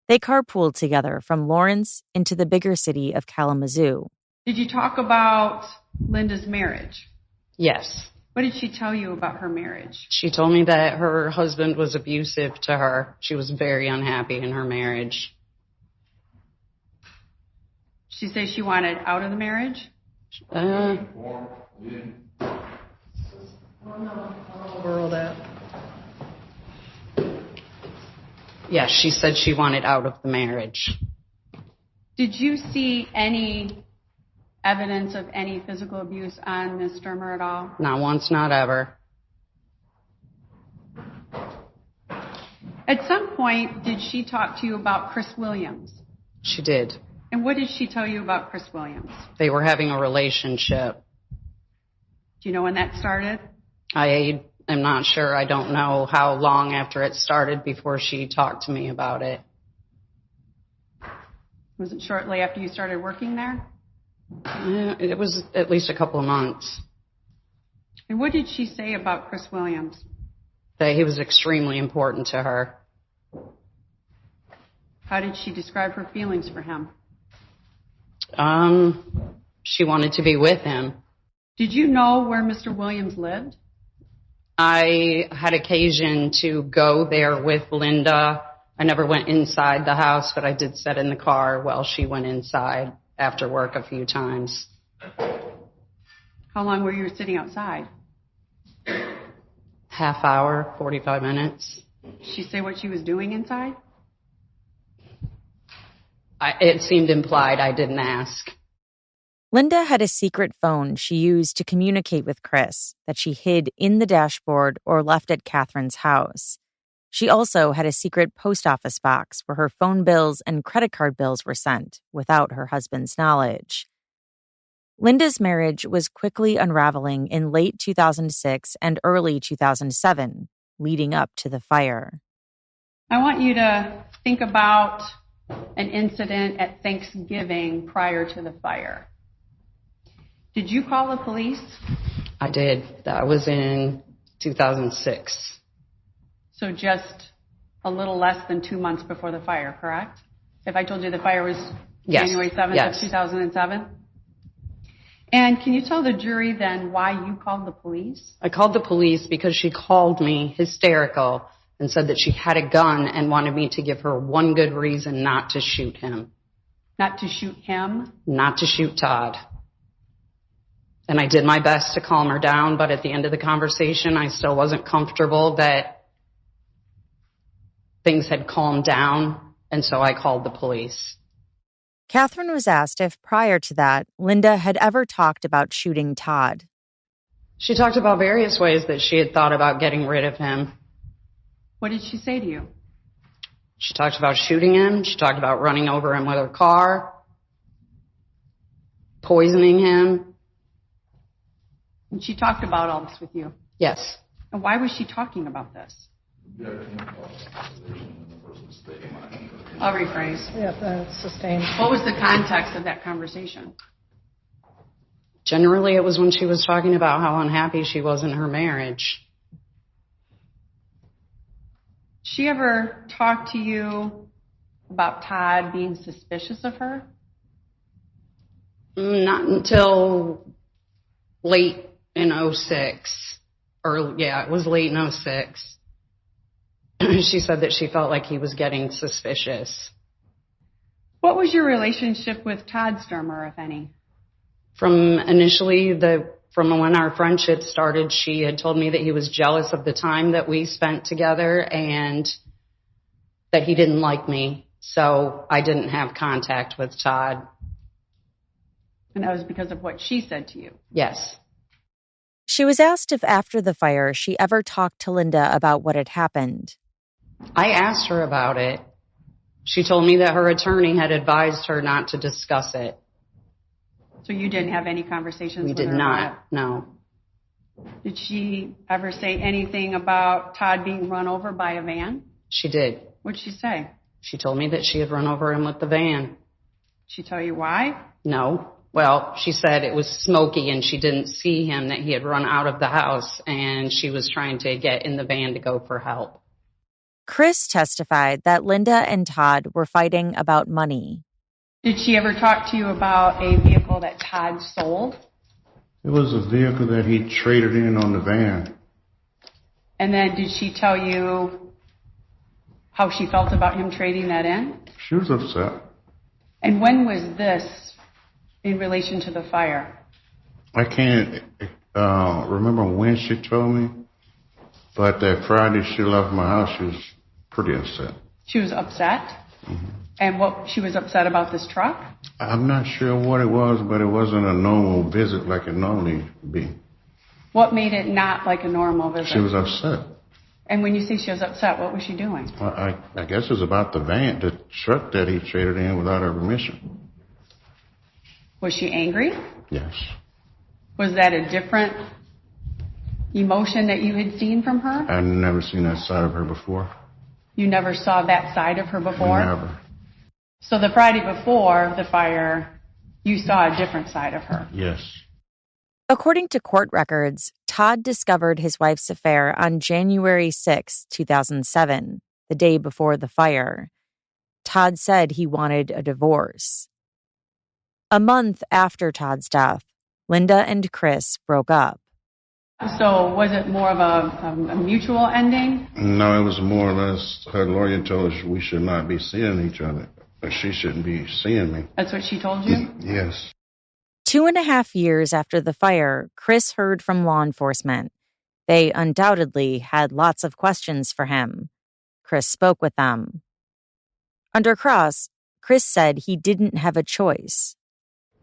They carpooled together from Lawrence into the bigger city of Kalamazoo. Did you talk about Linda's marriage? Yes. What did she tell you about her marriage? She told me that her husband was abusive to her. She was very unhappy in her marriage. She said she wanted out of the marriage? Where all that? Yes, she said she wanted out of the marriage. Did you see any evidence of any physical abuse on Ms. Stermer at all? Not once, not ever. At some point, did she talk to you about Chris Williams? She did. And what did she tell you about Chris Williams? They were having a relationship. Do you know when that started? I am not sure. I don't know how long after it started before she talked to me about it. Was it shortly after you started working there? It was at least a couple of months. And what did she say about Chris Williams? That he was extremely important to her. How did she describe her feelings for him? She wanted to be with him. Did you know where Mr. Williams lived? I had occasion to go there with Linda. I never went inside the house, but I did sit in the car while she went inside after work a few times. How long were you sitting outside? Half hour, 45 minutes. Did she say what she was doing inside? It seemed implied. I didn't ask. Linda had a secret phone she used to communicate with Chris that she hid in the dashboard or left at Catherine's house. She also had a secret post office box where her phone bills and credit card bills were sent without her husband's knowledge. Linda's marriage was quickly unraveling in late 2006 and early 2007, leading up to the fire. I want you to think about an incident at Thanksgiving prior to the fire. Did you call the police? I did. That was in 2006. So just a little less than 2 months before the fire, correct? If I told you the fire was Yes. January 7th Yes. of 2007? And can you tell the jury then why you called the police? I called the police because she called me hysterical and said that she had a gun and wanted me to give her one good reason not to shoot him. Not to shoot him? Not to shoot Todd. And I did my best to calm her down, but at the end of the conversation, I still wasn't comfortable that things had calmed down, and so I called the police. Catherine was asked if prior to that, Linda had ever talked about shooting Todd. She talked about various ways that she had thought about getting rid of him. What did she say to you? She talked about shooting him. She talked about running over him with her car, poisoning him. And she talked about all this with you? Yes. And why was she talking about this? I'll rephrase. Yeah, sustained. What was the context of that conversation? Generally, it was when she was talking about how unhappy she was in her marriage. She ever talked to you about Todd being suspicious of her? Not until late in 06. It was late in 06. She said that she felt like he was getting suspicious. What was your relationship with Todd Stermer, if any? From when our friendship started, she had told me that he was jealous of the time that we spent together and that he didn't like me. So I didn't have contact with Todd. And that was because of what she said to you? Yes. She was asked if after the fire she ever talked to Linda about what had happened. I asked her about it. She told me that her attorney had advised her not to discuss it. So you didn't have any conversations with her? We did not, no. Did she ever say anything about Todd being run over by a van? She did. What did she say? She told me that she had run over him with the van. Did she tell you why? No. Well, she said it was smoky and she didn't see him, that he had run out of the house, and she was trying to get in the van to go for help. Chris testified that Linda and Todd were fighting about money. Did she ever talk to you about a vehicle that Todd sold? It was a vehicle that he traded in on the van. And then did she tell you how she felt about him trading that in? She was upset. And when was this in relation to the fire? I can't remember when she told me, but that Friday she left my house, she was pretty upset. She was upset? Mm-hmm. And what she was upset about this truck? I'm not sure what it was, but it wasn't a normal visit like it normally would be. What made it not like a normal visit? She was upset. And when you say she was upset, what was she doing? I guess it was about the van, the truck that he traded in without her permission. Was she angry? Yes. Was that a different emotion that you had seen from her? I'd never seen that side of her before. You never saw that side of her before? Never. So the Friday before the fire, you saw a different side of her? Yes. According to court records, Todd discovered his wife's affair on January 6, 2007, the day before the fire. Todd said he wanted a divorce. A month after Todd's death, Linda and Chris broke up. So was it more of a mutual ending? No, it was more or less her lawyer told us we should not be seeing each other. But she shouldn't be seeing me. That's what she told you? Yes. 2.5 years after the fire, Chris heard from law enforcement. They undoubtedly had lots of questions for him. Chris spoke with them. Under cross, Chris said he didn't have a choice.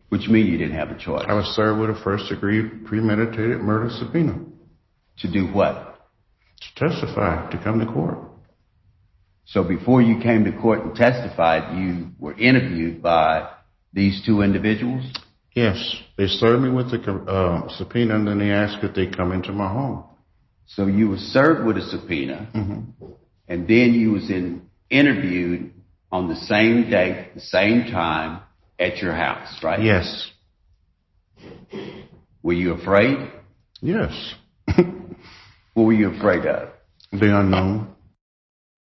What do you mean you didn't have a choice? I was served with a first-degree premeditated murder subpoena. To do what? To testify, to come to court. So before you came to court and testified, you were interviewed by these two individuals? Yes. They served me with the subpoena, and then they asked if they come into my home. So you were served with a subpoena, and then you was interviewed on the same date, the same time, at your house, right? Yes. Were you afraid? Yes. What were you afraid of? The unknown.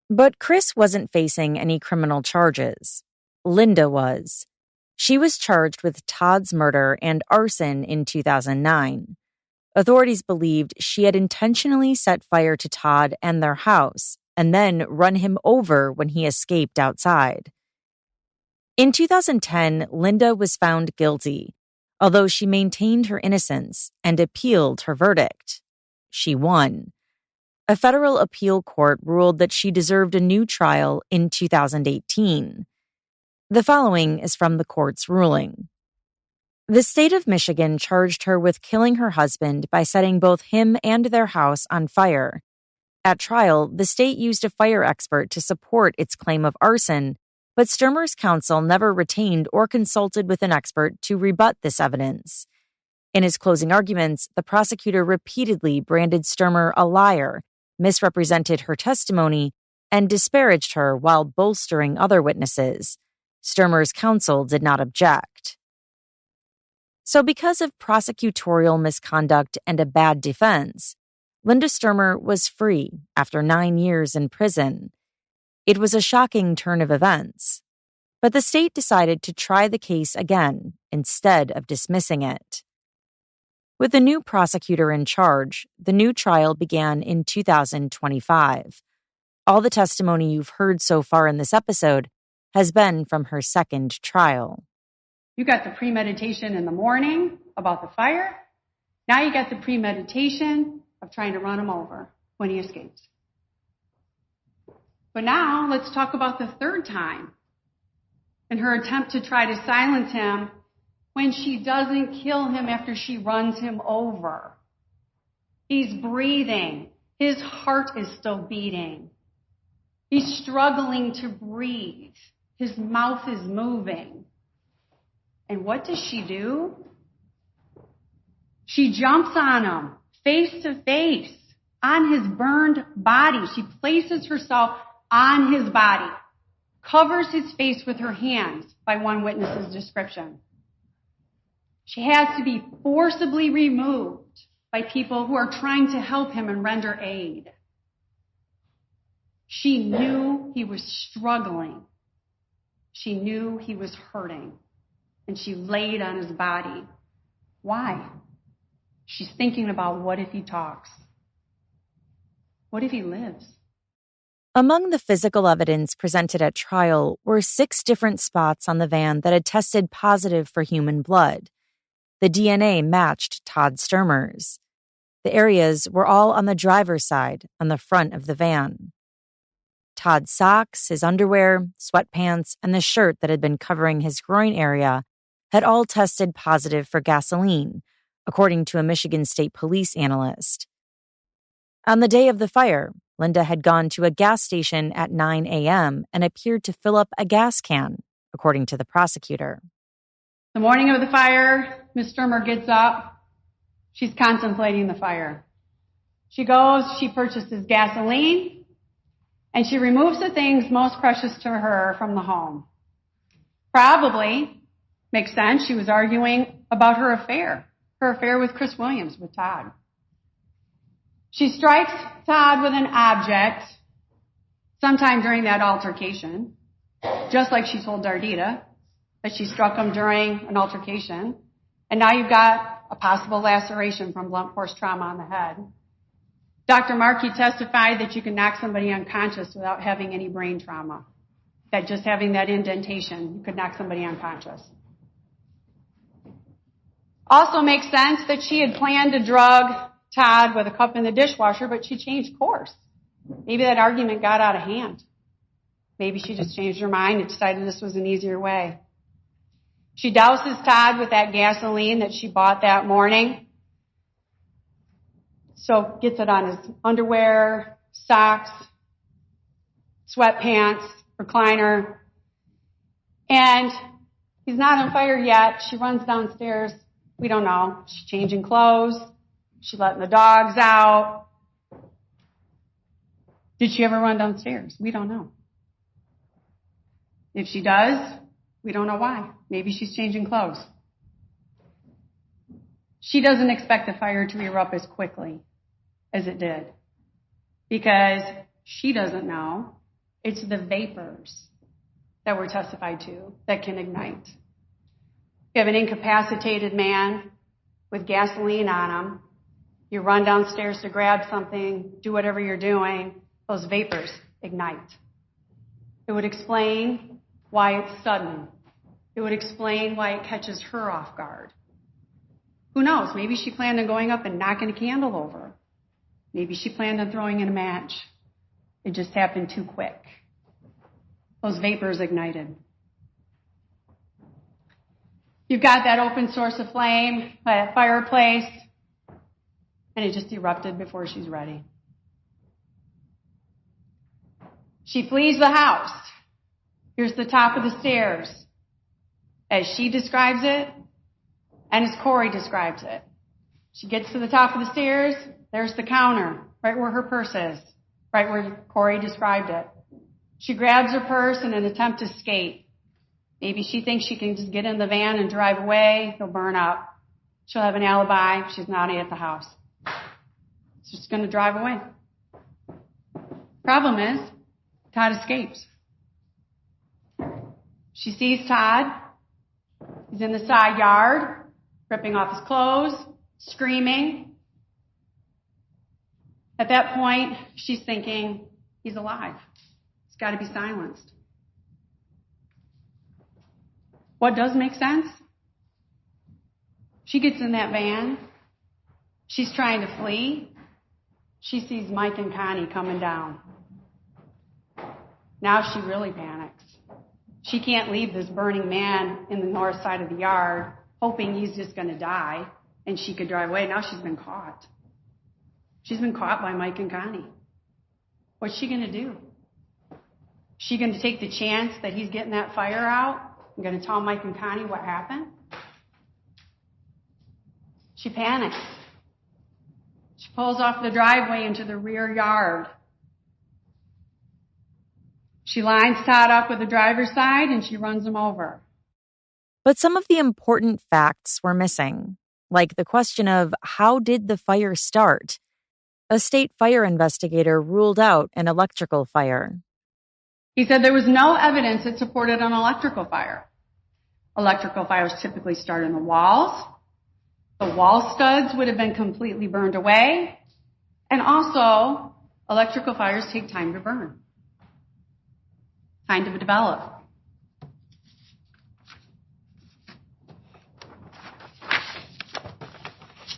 But Chris wasn't facing any criminal charges. Linda was. She was charged with Todd's murder and arson in 2009. Authorities believed she had intentionally set fire to Todd and their house and then run him over when he escaped outside. In 2010, Linda was found guilty, although she maintained her innocence and appealed her verdict. She won. A federal appeal court ruled that she deserved a new trial in 2018. The following is from the court's ruling. The state of Michigan charged her with killing her husband by setting both him and their house on fire. At trial, the state used a fire expert to support its claim of arson, but Stermer's counsel never retained or consulted with an expert to rebut this evidence. In his closing arguments, the prosecutor repeatedly branded Stermer a liar, misrepresented her testimony, and disparaged her while bolstering other witnesses. Stermer's counsel did not object. So because of prosecutorial misconduct and a bad defense, Linda Stermer was free after 9 years in prison. It was a shocking turn of events, but the state decided to try the case again instead of dismissing it. With the new prosecutor in charge, the new trial began in 2025. All the testimony you've heard so far in this episode has been from her second trial. You got the premeditation in the morning about the fire. Now you got the premeditation of trying to run him over when he escapes. But now let's talk about the third time and her attempt to try to silence him when she doesn't kill him after she runs him over. He's breathing. His heart is still beating. He's struggling to breathe. His mouth is moving. And what does she do? She jumps on him, face to face, on his burned body. She places herself on his body, covers his face with her hands, by one witness's description. She has to be forcibly removed by people who are trying to help him and render aid. She knew he was struggling. She knew he was hurting. And she laid on his body. Why? She's thinking about, what if he talks? What if he lives? Among the physical evidence presented at trial were 6 different spots on the van that had tested positive for human blood. The DNA matched Todd Stermer's. The areas were all on the driver's side, on the front of the van. Todd's socks, his underwear, sweatpants, and the shirt that had been covering his groin area had all tested positive for gasoline, according to a Michigan State Police analyst. On the day of the fire, Linda had gone to a gas station at 9 a.m. and appeared to fill up a gas can, according to the prosecutor. The morning of the fire, Ms. Stermer gets up. She's contemplating the fire. She goes, she purchases gasoline, and she removes the things most precious to her from the home. Probably, makes sense, she was arguing about her affair with Chris Williams, with Todd. She strikes Todd with an object sometime during that altercation, just like she told Dardita that she struck him during an altercation. And now you've got a possible laceration from blunt force trauma on the head. Dr. Markey testified that you can knock somebody unconscious without having any brain trauma, that just having that indentation, you could knock somebody unconscious. Also makes sense that she had planned to drug Todd with a cup in the dishwasher, but she changed course. Maybe that argument got out of hand. Maybe she just changed her mind and decided this was an easier way. She douses Todd with that gasoline that she bought that morning. So gets it on his underwear, socks, sweatpants, recliner. And he's not on fire yet. She runs downstairs. We don't know. She's changing clothes. She's letting the dogs out. Did she ever run downstairs? We don't know. If she does, we don't know why. Maybe she's changing clothes. She doesn't expect the fire to erupt as quickly as it did, because she doesn't know It's the vapors that were testified to that can ignite. You have an incapacitated man with gasoline on him. You run downstairs to grab something, do whatever you're doing, those vapors ignite. It would explain why it's sudden. It would explain why it catches her off guard. Who knows? Maybe she planned on going up and knocking a candle over. Maybe she planned on throwing in a match. It just happened too quick. Those vapors ignited. You've got that open source of flame, that fireplace, and it just erupted before she's ready. She flees the house. Here's the top of the stairs, as she describes it, and as Corey describes it. She gets to the top of the stairs, there's the counter, right where her purse is, right where Corey described it. She grabs her purse in an attempt to escape. Maybe she thinks she can just get in the van and drive away. He'll burn up. She'll have an alibi. She's not at the house. She's just going to drive away. Problem is, Todd escapes. She sees Todd. He's in the side yard, ripping off his clothes, screaming. At that point, she's thinking, he's alive. He's got to be silenced. What does make sense? She gets in that van. She's trying to flee. She sees Mike and Connie coming down. Now she really panics. She can't leave this burning man in the north side of the yard, hoping he's just going to die, and she could drive away. Now she's been caught. She's been caught by Mike and Connie. What's she going to do? Is she going to take the chance that he's getting that fire out? I'm going to tell Mike and Connie what happened? She panics. She pulls off the driveway into the rear yard. She lines Todd up with the driver's side and she runs him over. But some of the important facts were missing, like the question of how did the fire start? A state fire investigator ruled out an electrical fire. He said there was no evidence that supported an electrical fire. Electrical fires typically start in the walls. The wall studs would have been completely burned away. And also, electrical fires take time to burn, time to develop.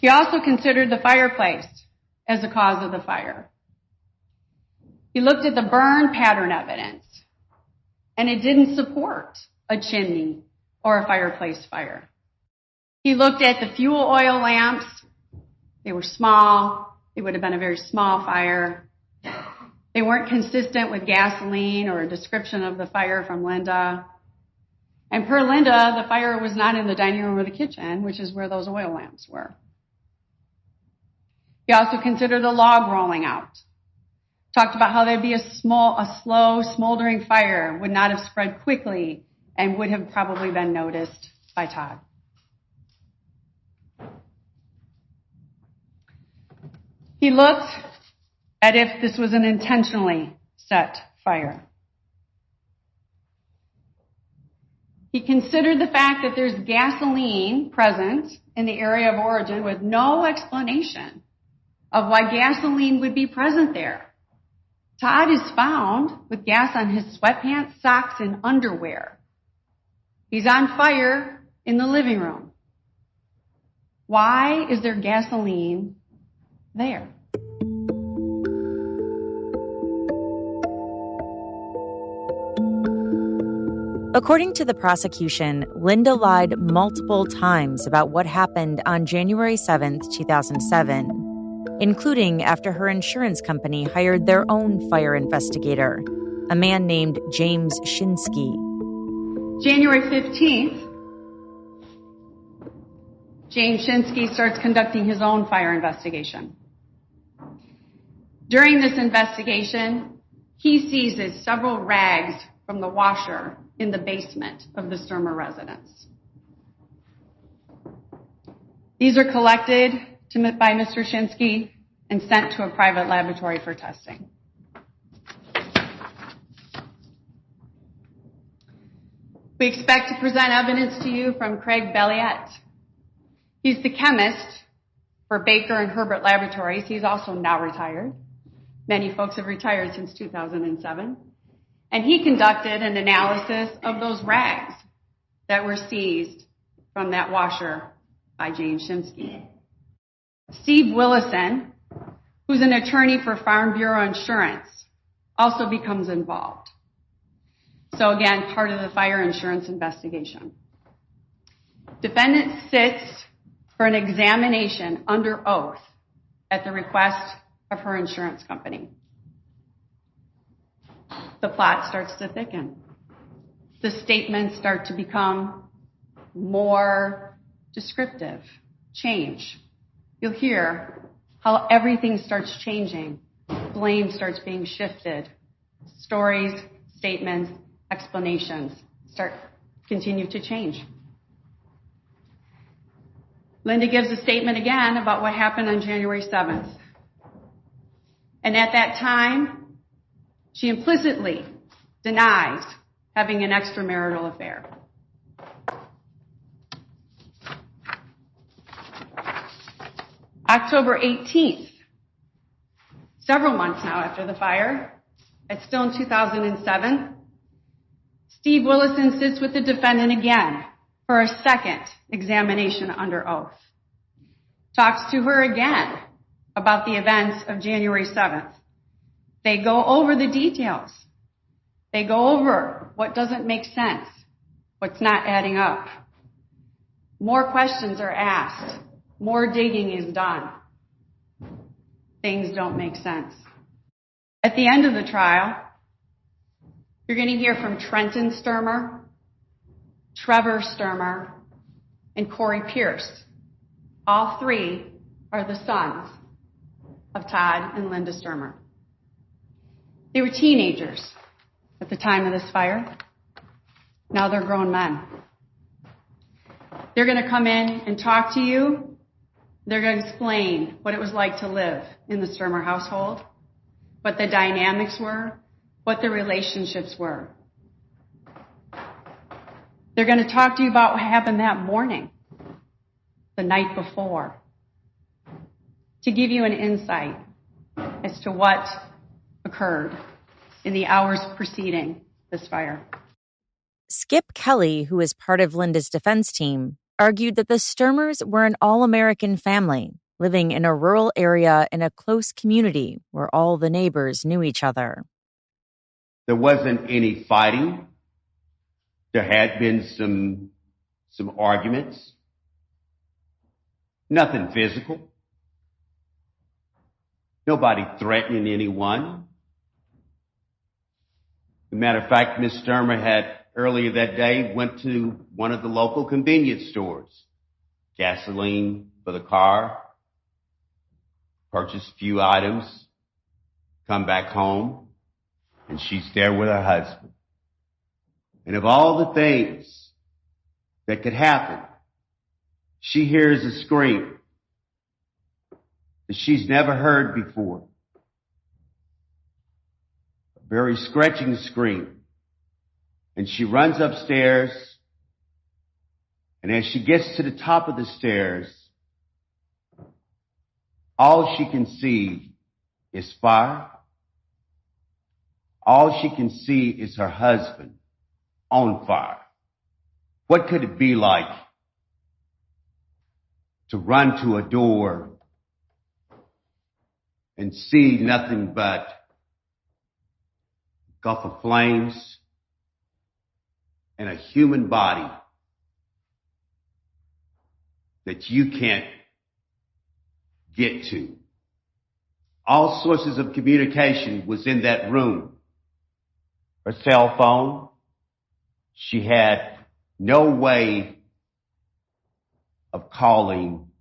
He also considered the fireplace as the cause of the fire. He looked at the burn pattern evidence, and it didn't support a chimney or a fireplace fire. He looked at the fuel oil lamps. They were small. It would have been a very small fire. They weren't consistent with gasoline or a description of the fire from Linda. And per Linda, the fire was not in the dining room or the kitchen, which is where those oil lamps were. He also considered the log rolling out. Talked about how there'd be a slow, smoldering fire, would not have spread quickly, and would have probably been noticed by Todd. He looked at if this was an intentionally set fire. He considered the fact that there's gasoline present in the area of origin with no explanation of why gasoline would be present there. Todd is found with gas on his sweatpants, socks, and underwear. He's on fire in the living room. Why is there gasoline there? According to the prosecution, Linda lied multiple times about what happened on January 7th, 2007, including after her insurance company hired their own fire investigator, a man named James Shinsky. January 15th, James Shinsky starts conducting his own fire investigation. During this investigation, he seizes several rags from the washer in the basement of the Stermer residence. These are collected by Mr. Shinsky and sent to a private laboratory for testing. We expect to present evidence to you from Craig Belliette. He's the chemist for Baker and Herbert Laboratories. He's also now retired. Many folks have retired since 2007. And he conducted an analysis of those rags that were seized from that washer by Jane Shimsky. Steve Willison, who's an attorney for Farm Bureau Insurance, also becomes involved. So again, part of the fire insurance investigation. Defendant sits for an examination under oath at the request of her insurance company. The plot starts to thicken. The statements start to become more descriptive, change. You'll hear how everything starts changing. Blame starts being shifted. Stories, statements, explanations continue to change. Linda gives a statement again about what happened on January 7th. And at that time, she implicitly denies having an extramarital affair. October 18th, several months now after the fire, it's still in 2007, Steve Willison sits with the defendant again for a second examination under oath. Talks to her again about the events of January 7th. They go over the details. They go over what doesn't make sense, what's not adding up. More questions are asked. More digging is done. Things don't make sense. At the end of the trial, you're going to hear from Trenton Stermer, Trevor Stermer, and Corey Pierce. All three are the sons of Todd and Linda Stermer. They were teenagers at the time of this fire. Now they're grown men. They're going to come in and talk to you. They're going to explain what it was like to live in the Stermer household, what the dynamics were, what the relationships were. They're going to talk to you about what happened that morning, the night before, to give you an insight as to what occurred in the hours preceding this fire. Skip Kelly, who is part of Linda's defense team, argued that the Stermers were an all-American family living in a rural area in a close community where all the neighbors knew each other. There wasn't any fighting. There had been some arguments. Nothing physical. Nobody threatening anyone. As a matter of fact, Ms. Stermer had earlier that day went to one of the local convenience stores, gasoline for the car, purchased a few items, come back home, and she's there with her husband. And of all the things that could happen, she hears a scream that she's never heard before. A very scratching scream. And she runs upstairs, and as she gets to the top of the stairs, all she can see is fire. All she can see is her husband on fire. What could it be like to run to a door and see nothing but a gulf of flames and a human body that you can't get to? All sources of communication was in that room. Her cell phone, she had no way of calling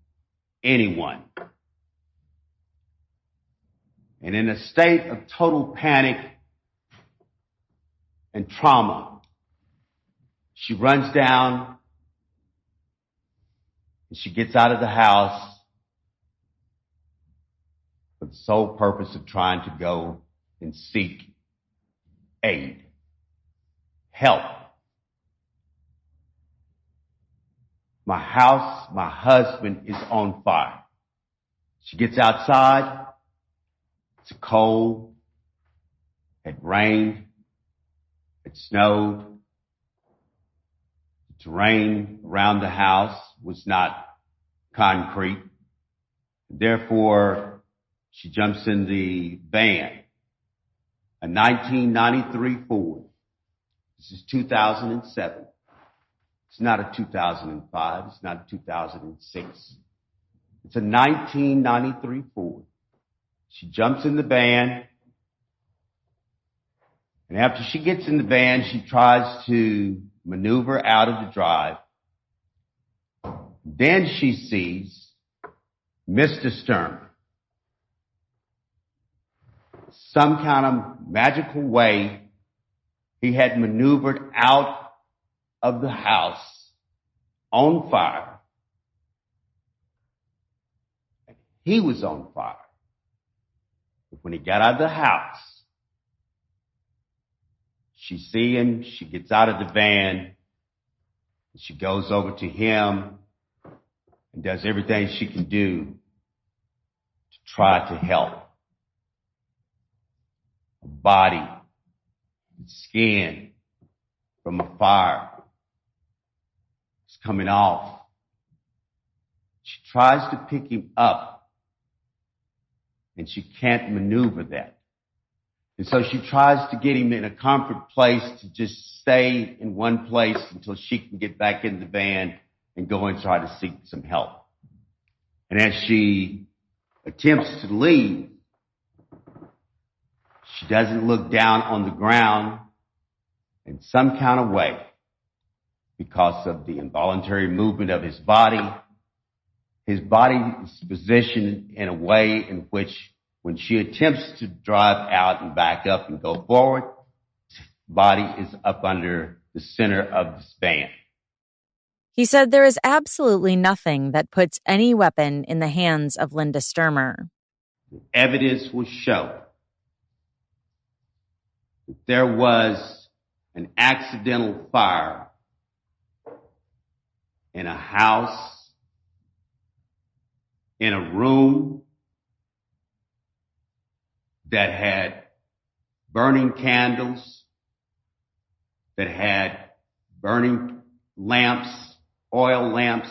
anyone. And in a state of total panic and trauma, she runs down and she gets out of the house for the sole purpose of trying to go and seek aid, help, my house, my husband is on fire. She gets outside. It's cold. It rained. It snowed. The terrain around the house was not concrete. Therefore, she jumps in the van, a 1993 Ford. This is 2007. It's not a 2005. It's not a 2006. It's a 1993 Ford. She jumps in the van, and after she gets in the van, she tries to maneuver out of the drive. Then she sees Mr. Stermer. Some kind of magical way, he had maneuvered out of the house on fire. He was on fire. But when he got out of the house, she sees him, she gets out of the van, and she goes over to him and does everything she can do to try to help. A body, skin from a fire is coming off. She tries to pick him up, and she can't maneuver that. And so she tries to get him in a comfort place to just stay in one place until she can get back in the van and go and try to seek some help. And as she attempts to leave, she doesn't look down on the ground in some kind of way because of the involuntary movement of his body. His body is positioned in a way in which when she attempts to drive out and back up and go forward, his body is up under the center of this van. He said there is absolutely nothing that puts any weapon in the hands of Linda Stermer. The evidence will show that there was an accidental fire in a house, in a room that had burning candles, that had burning lamps, oil lamps,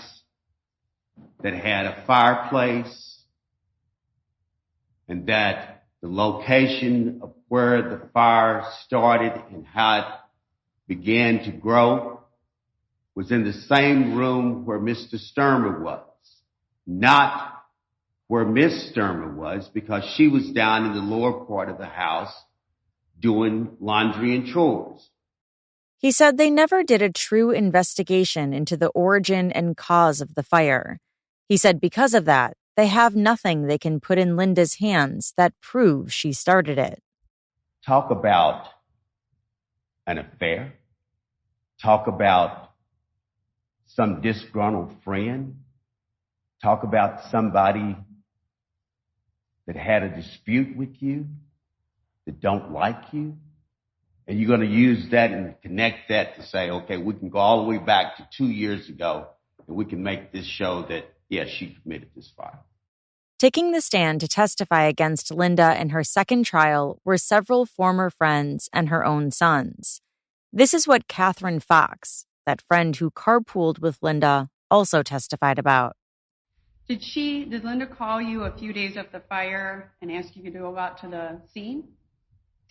that had a fireplace, and that the location of where the fire started and how it began to grow was in the same room where Mr. Stermer was, not where Miss Stermer was, because she was down in the lower part of the house doing laundry and chores. He said they never did a true investigation into the origin and cause of the fire. He said because of that, they have nothing they can put in Linda's hands that proves she started it. Talk about an affair. Talk about some disgruntled friend. Talk about somebody that had a dispute with you, that don't like you. And you're going to use that and connect that to say, okay, we can go all the way back to 2 years ago and we can make this show that, yes, she committed this fire. Taking the stand to testify against Linda in her second trial were several former friends and her own sons. This is what Catherine Fox, that friend who carpooled with Linda, also testified about. Did Linda call you a few days after the fire and ask you to go out to the scene?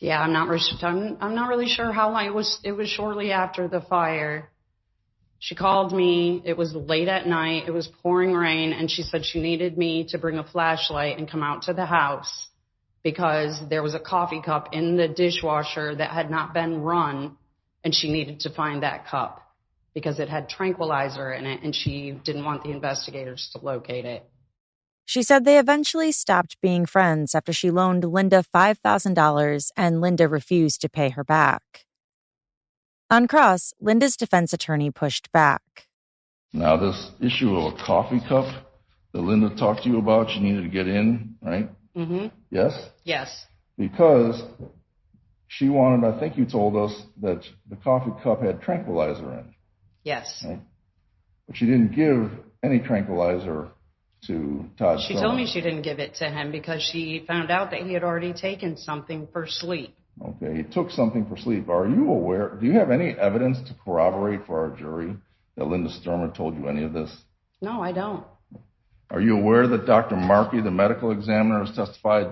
Yeah, I'm not really sure how long. It was shortly after the fire. She called me. It was late at night. It was pouring rain, and she said she needed me to bring a flashlight and come out to the house because there was a coffee cup in the dishwasher that had not been run, and she needed to find that cup because it had tranquilizer in it, and she didn't want the investigators to locate it. She said they eventually stopped being friends after she loaned Linda $5,000 and Linda refused to pay her back. On cross, Linda's defense attorney pushed back. Now, this issue of a coffee cup that Linda talked to you about, she needed to get in, right? Mm-hmm. Yes? Yes. Because she wanted, I think you told us, that the coffee cup had tranquilizer in. Yes. Right? But she didn't give any tranquilizer to Todd Stermer. She told me she didn't give it to him because she found out that he had already taken something for sleep. Okay, he took something for sleep. Are you aware, do you have any evidence to corroborate for our jury that Linda Stermer told you any of this? No, I don't. Are you aware that Dr. Markey, the medical examiner, has testified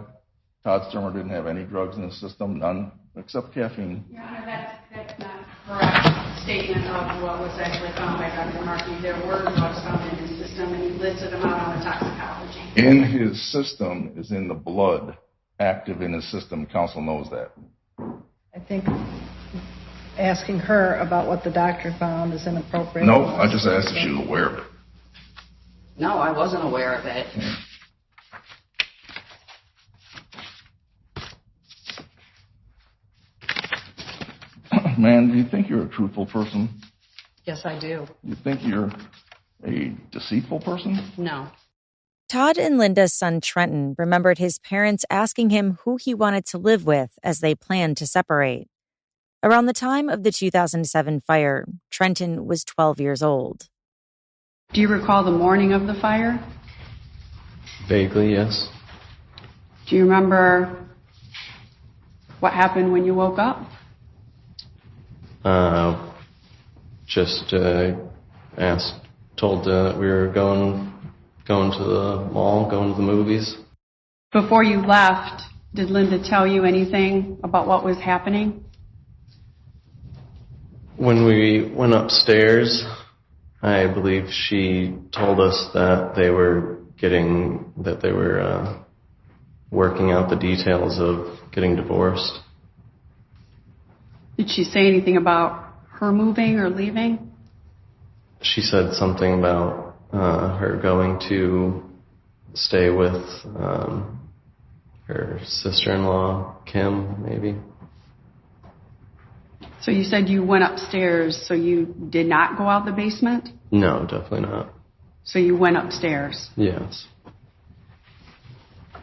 Todd Stermer didn't have any drugs in his system, none, except caffeine? Your Honor, that's not correct statement of what was actually found by Dr. Markey. There were drugs found in his system, and he listed them out on the toxicology. In his system is in the blood, active in his system. Counsel knows that. I think asking her about what the doctor found is inappropriate. No, I just asked if she was aware of it. No, I wasn't aware of it. Man, do you think you're a truthful person? Yes, I do. You think you're a deceitful person? No. Todd and Linda's son Trenton remembered his parents asking him who he wanted to live with as they planned to separate. Around the time of the 2007 fire, Trenton was 12 years old. Do you recall the morning of the fire? Vaguely, yes. Do you remember what happened when you woke up? Told that we were going to the mall, going to the movies. Before you left, did Linda tell you anything about what was happening? When we went upstairs, I believe she told us that they were working out the details of getting divorced. Did she say anything about her moving or leaving? She said something about her going to stay with her sister-in-law, Kim, maybe. So you said you went upstairs, so you did not go out the basement? No, definitely not. So you went upstairs? Yes.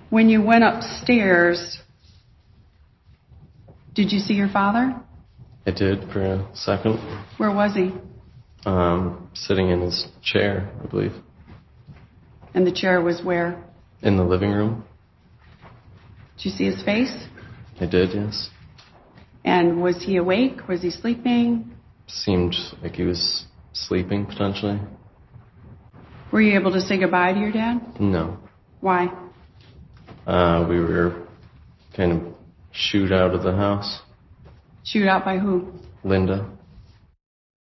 When you went upstairs, did you see your father? I did for a second. Where was he? Sitting in his chair, I believe. And the chair was where? In the living room. Did you see his face? I did, yes. And was he awake? Was he sleeping? Seemed like he was sleeping, potentially. Were you able to say goodbye to your dad? No. Why? We were kind of shooed out of the house. Shooed out by who? Linda.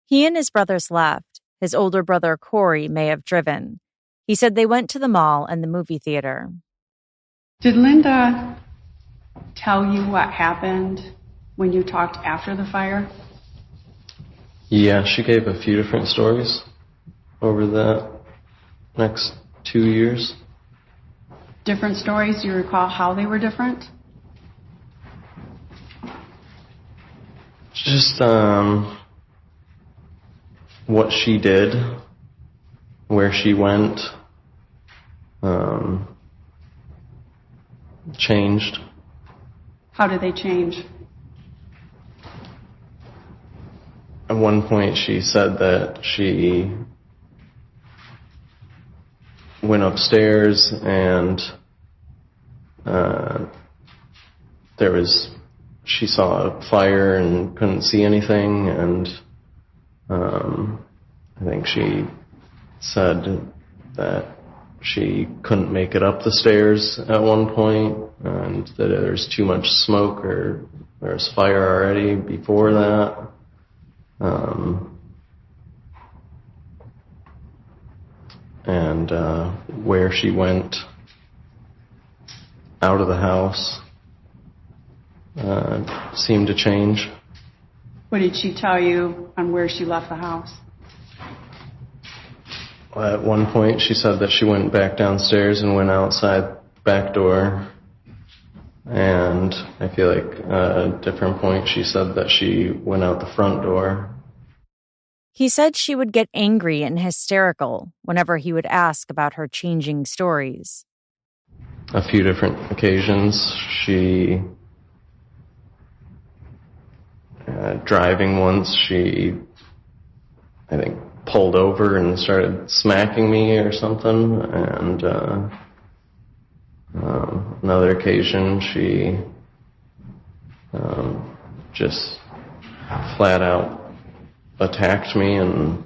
He and his brothers left. His older brother, Corey, may have driven. He said they went to the mall and the movie theater. Did Linda tell you what happened when you talked after the fire? Yeah, she gave a few different stories over the next 2 years. Different stories? Do you recall how they were different? Just what she did, where she went, changed. How did they change? At one point she said that she went upstairs and she saw a fire and couldn't see anything, and I think she said that she couldn't make it up the stairs at one point, and that there's too much smoke or there's fire already before that. And where she went out of the house seemed to change. What did she tell you on where she left the house? At one point she said that she went back downstairs and went outside back door. And I feel like at a different point she said that she went out the front door. He said she would get angry and hysterical whenever he would ask about her changing stories. A few different occasions. She, driving once, she, I think, pulled over and started smacking me or something. And another occasion, she just flat out attacked me and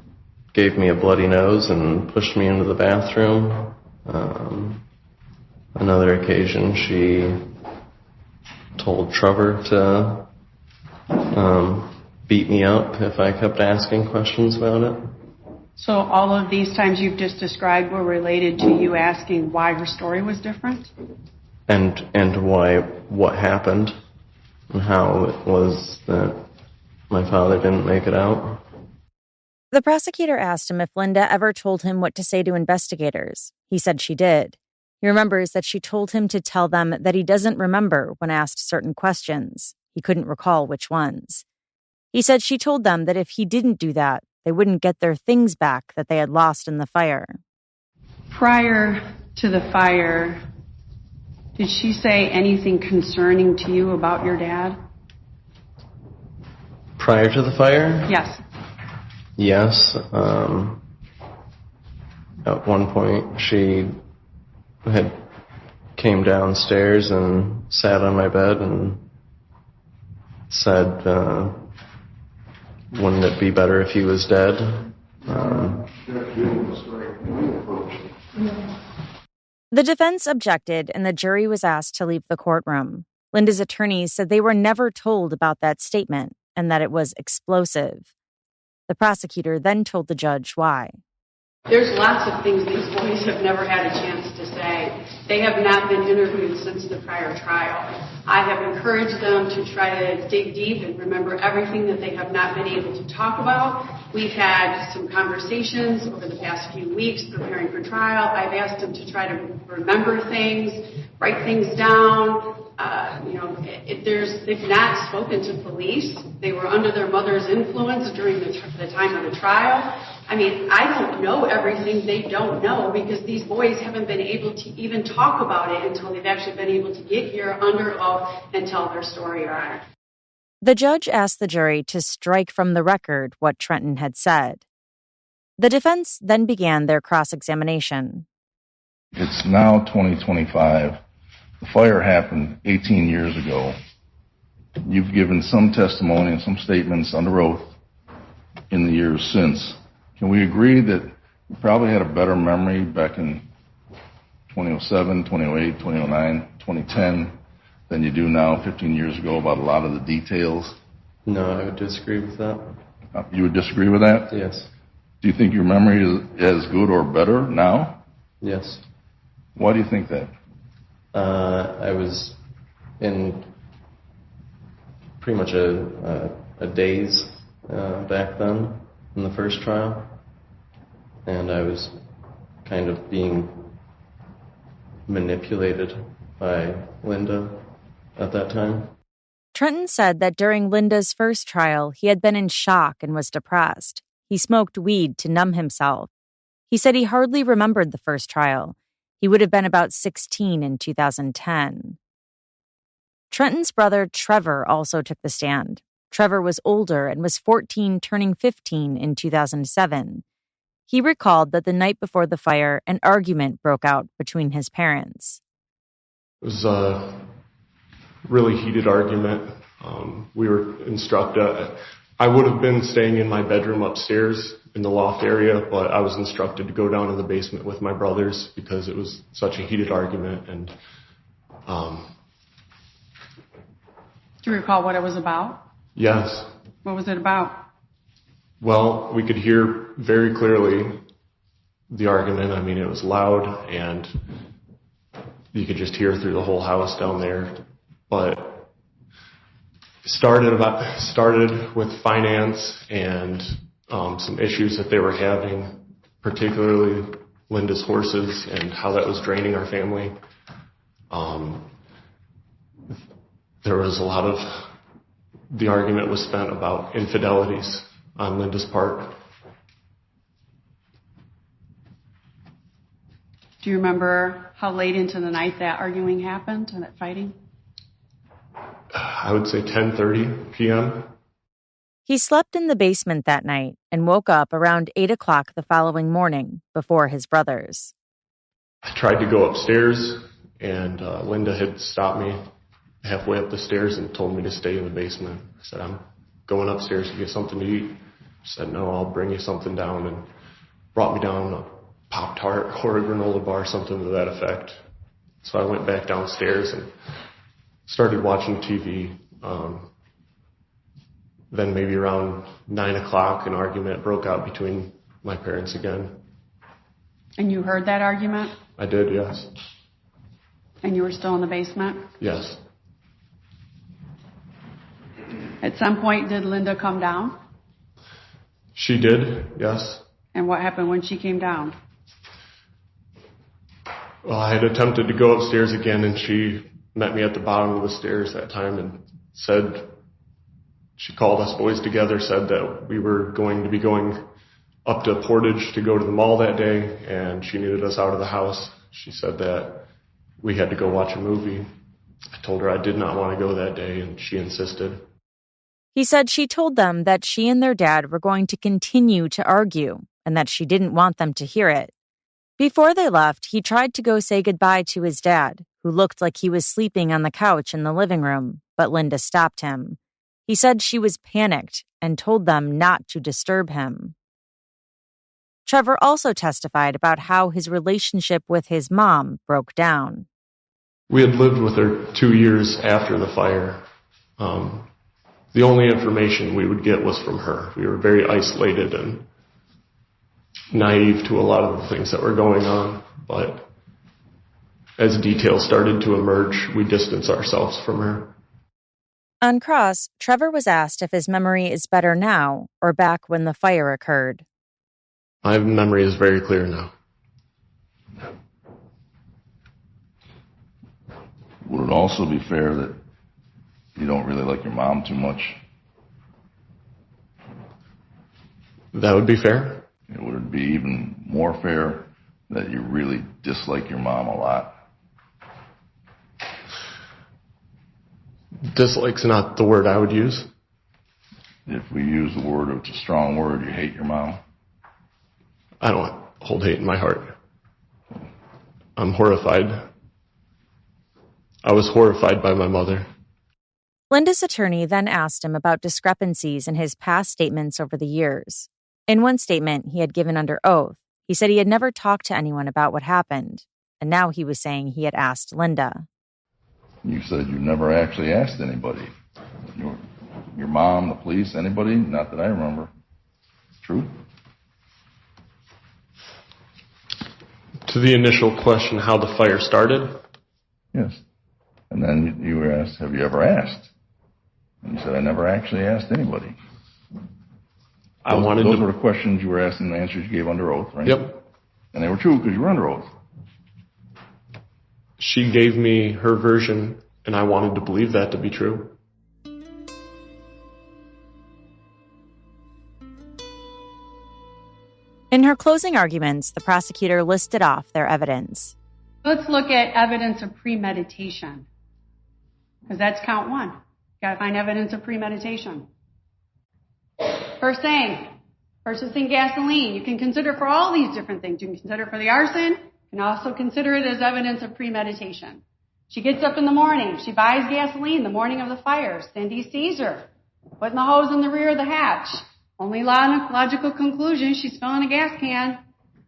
gave me a bloody nose and pushed me into the bathroom. Another occasion, she told Trevor to beat me up if I kept asking questions about it. So all of these times you've just described were related to you asking why her story was different? And what happened and how it was that my father didn't make it out. The prosecutor asked him if Linda ever told him what to say to investigators. He said she did. He remembers that she told him to tell them that he doesn't remember when asked certain questions. He couldn't recall which ones. He said she told them that if he didn't do that, they wouldn't get their things back that they had lost in the fire. Prior to the fire, did she say anything concerning to you about your dad? Prior to the fire? Yes. Yes. At one point, she had came downstairs and sat on my bed and said, wouldn't it be better if he was dead? The defense objected and the jury was asked to leave the courtroom. Linda's attorneys said they were never told about that statement and that it was explosive. The prosecutor then told the judge why. There's lots of things these boys have never had a chance to say. They have not been interviewed since the prior trial. I have encouraged them to try to dig deep and remember everything that they have not been able to talk about. We've had some conversations over the past few weeks preparing for trial. I've asked them to try to remember things, write things down. They've not spoken to police. They were under their mother's influence during the time of the trial. I mean, I don't know everything they don't know because these boys haven't been able to even talk about it until they've actually been able to get here under oath and tell their story, Your Honor. The judge asked the jury to strike from the record what Trenton had said. The defense then began their cross-examination. It's now 2025. The fire happened 18 years ago. You've given some testimony and some statements under oath in the years since. Can we agree that you probably had a better memory back in 2007, 2008, 2009, 2010 than you do now 15 years ago about a lot of the details? No, I would disagree with that. You would disagree with that? Yes. Do you think your memory is as good or better now? Yes. Why do you think that? I was in pretty much a daze back then in the first trial, and I was kind of being manipulated by Linda at that time. Trenton said that during Linda's first trial, he had been in shock and was depressed. He smoked weed to numb himself. He said he hardly remembered the first trial. He would have been about 16 in 2010. Trenton's brother, Trevor, also took the stand. Trevor was older and was 14, turning 15 in 2007. He recalled that the night before the fire, an argument broke out between his parents. It was a really heated argument. We were instructed. I would have been staying in my bedroom upstairs in the loft area, but I was instructed to go down to the basement with my brothers because it was such a heated argument. And do you recall what it was about? Yes. What was it about? Well, we could hear very clearly the argument. I mean, it was loud, and you could just hear through the whole house down there. But it started with finance and some issues that they were having, particularly Linda's horses and how that was draining our family. There was a lot of the argument was spent about infidelities on Linda's part. Do you remember how late into the night that arguing happened and that fighting? I would say 10:30 p.m. He slept in the basement that night and woke up around 8 o'clock the following morning before his brothers. I tried to go upstairs, and Linda had stopped me halfway up the stairs and told me to stay in the basement. I said, I'm going upstairs to get something to eat. She said, no, I'll bring you something down, and brought me down a Pop-Tart or a granola bar, something to that effect. So I went back downstairs and started watching TV. Then maybe around 9 o'clock, an argument broke out between my parents again. And you heard that argument? I did, yes. And you were still in the basement? Yes. At some point, did Linda come down? She did, yes. And what happened when she came down? Well, I had attempted to go upstairs again, and she met me at the bottom of the stairs that time and said, she called us boys together, said that we were going to be going up to Portage to go to the mall that day, and she needed us out of the house. She said that we had to go watch a movie. I told her I did not want to go that day, and she insisted. He said she told them that she and their dad were going to continue to argue and that she didn't want them to hear it. Before they left, he tried to go say goodbye to his dad, who looked like he was sleeping on the couch in the living room, but Linda stopped him. He said she was panicked and told them not to disturb him. Trevor also testified about how his relationship with his mom broke down. We had lived with her 2 years after the fire. The only information we would get was from her. We were very isolated and naive to a lot of the things that were going on, but as details started to emerge, we distanced ourselves from her. On cross, Trevor was asked if his memory is better now or back when the fire occurred. My memory is very clear now. Would it also be fair that you don't really like your mom too much? That would be fair. Would it be even more fair that you really dislike your mom a lot? Dislike's not the word I would use. If we use the word, it's a strong word, you hate your mom? I don't hold hate in my heart. I'm horrified. I was horrified by my mother. Linda's attorney then asked him about discrepancies in his past statements over the years. In one statement he had given under oath, he said he had never talked to anyone about what happened, and now he was saying he had asked Linda. You said you never actually asked anybody. Your mom, the police, anybody? Not that I remember. True? To the initial question, how the fire started? Yes. And then you were asked, have you ever asked? And you said, I never actually asked anybody. Those were the questions you were asking and the answers you gave under oath, right? Yep. And they were true because you were under oath. She gave me her version, and I wanted to believe that to be true. In her closing arguments, the prosecutor listed off their evidence. Let's look at evidence of premeditation, because that's count one. You got to find evidence of premeditation. First thing, purchasing gasoline. You can consider for all these different things. You can consider for the arson. You can also consider it as evidence of premeditation. She gets up in the morning. She buys gasoline the morning of the fire. Cindy sees her putting the hose in the rear of the hatch. Only logical conclusion, she's filling a gas can.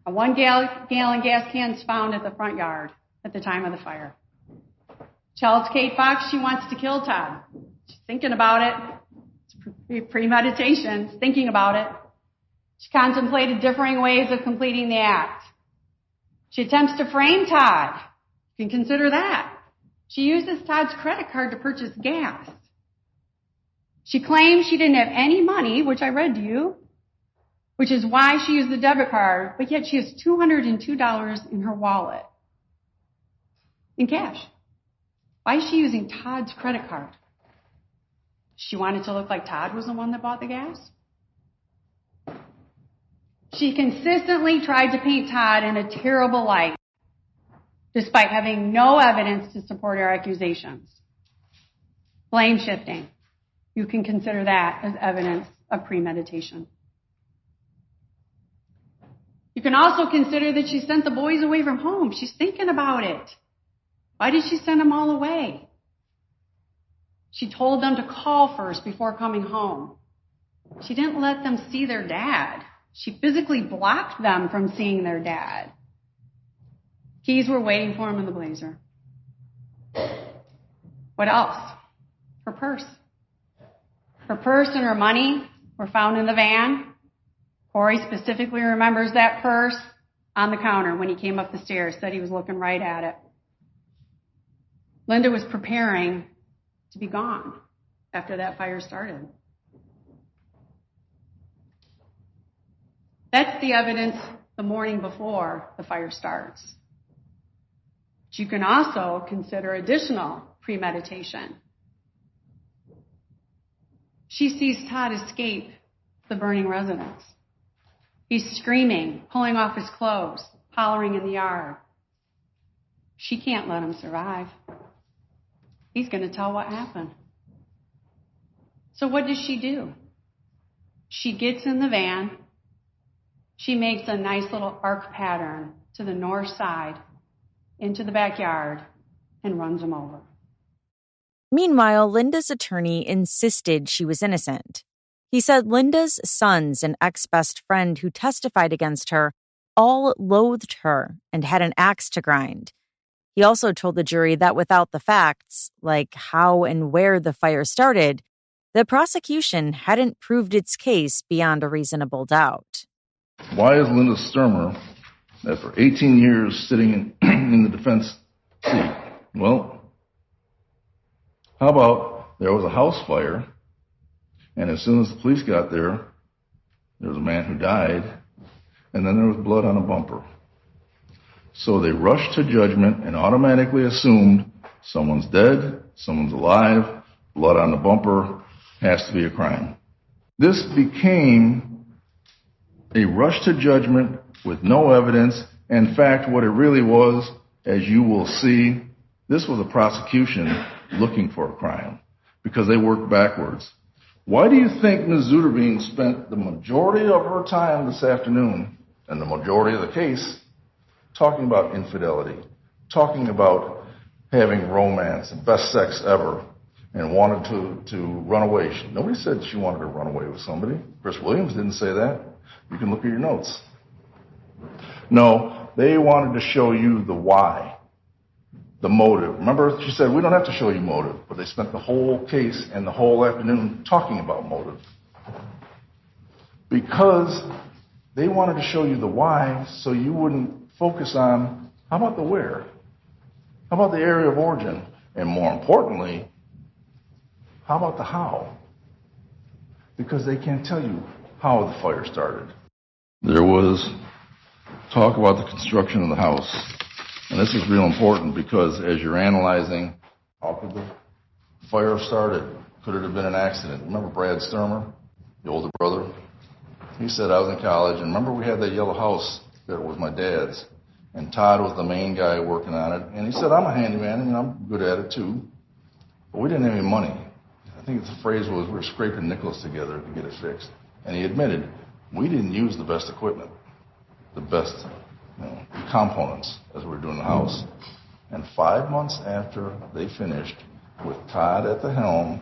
A 1 gallon gas can is found at the front yard at the time of the fire. Tells Kate Fox she wants to kill Todd. She's thinking about it. It's premeditation. She's thinking about it. She contemplated differing ways of completing the act. She attempts to frame Todd. You can consider that. She uses Todd's credit card to purchase gas. She claims she didn't have any money, which I read to you, which is why she used the debit card, but yet she has $202 in her wallet in cash. Why is she using Todd's credit card? She wanted to look like Todd was the one that bought the gas? She consistently tried to paint Todd in a terrible light, despite having no evidence to support her accusations. Blame shifting. You can consider that as evidence of premeditation. You can also consider that she sent the boys away from home. She's thinking about it. Why did she send them all away? She told them to call first before coming home. She didn't let them see their dad. She physically blocked them from seeing their dad. Keys were waiting for him in the Blazer. What else? Her purse. Her purse and her money were found in the van. Corey specifically remembers that purse on the counter when he came up the stairs, said he was looking right at it. Linda was preparing to be gone after that fire started. That's the evidence the morning before the fire starts. But you can also consider additional premeditation. She sees Todd escape the burning residence. He's screaming, pulling off his clothes, hollering in the yard. She can't let him survive. He's going to tell what happened. So what does she do? She gets in the van. She makes a nice little arc pattern to the north side, into the backyard, and runs him over. Meanwhile, Linda's attorney insisted she was innocent. He said Linda's sons and ex-best friend who testified against her all loathed her and had an axe to grind. He also told the jury that without the facts, like how and where the fire started, the prosecution hadn't proved its case beyond a reasonable doubt. Why is Linda Stermer, after 18 years sitting in the defense seat? Well, how about there was a house fire, and as soon as the police got there was a man who died, and then there was blood on a bumper. So they rushed to judgment and automatically assumed someone's dead, someone's alive, blood on the bumper, has to be a crime. This became a rush to judgment with no evidence. In fact, what it really was, as you will see, this was a prosecution looking for a crime because they worked backwards. Why do you think Ms. Zuderbein spent the majority of her time this afternoon and the majority of the case talking about infidelity, talking about having romance and best sex ever, and wanted to run away? Nobody said she wanted to run away with somebody. Chris Williams didn't say that. You can look at your notes. No, they wanted to show you the why, the motive. Remember, she said, we don't have to show you motive, but they spent the whole case and the whole afternoon talking about motive. Because they wanted to show you the why so you wouldn't focus on, how about the where? How about the area of origin? And more importantly, how about the how? Because they can't tell you how the fire started. There was talk about the construction of the house. And this is real important because as you're analyzing, how could the fire have started? Could it have been an accident? Remember Brad Stermer, the older brother? He said, I was in college, and remember we had that yellow house that was my dad's, and Todd was the main guy working on it. And he said, I'm a handyman, and I'm good at it too. But we didn't have any money. I think the phrase was, we were scraping nickels together to get it fixed. And he admitted, we didn't use the best equipment, the best components as we were doing the house. And 5 months after they finished, with Todd at the helm,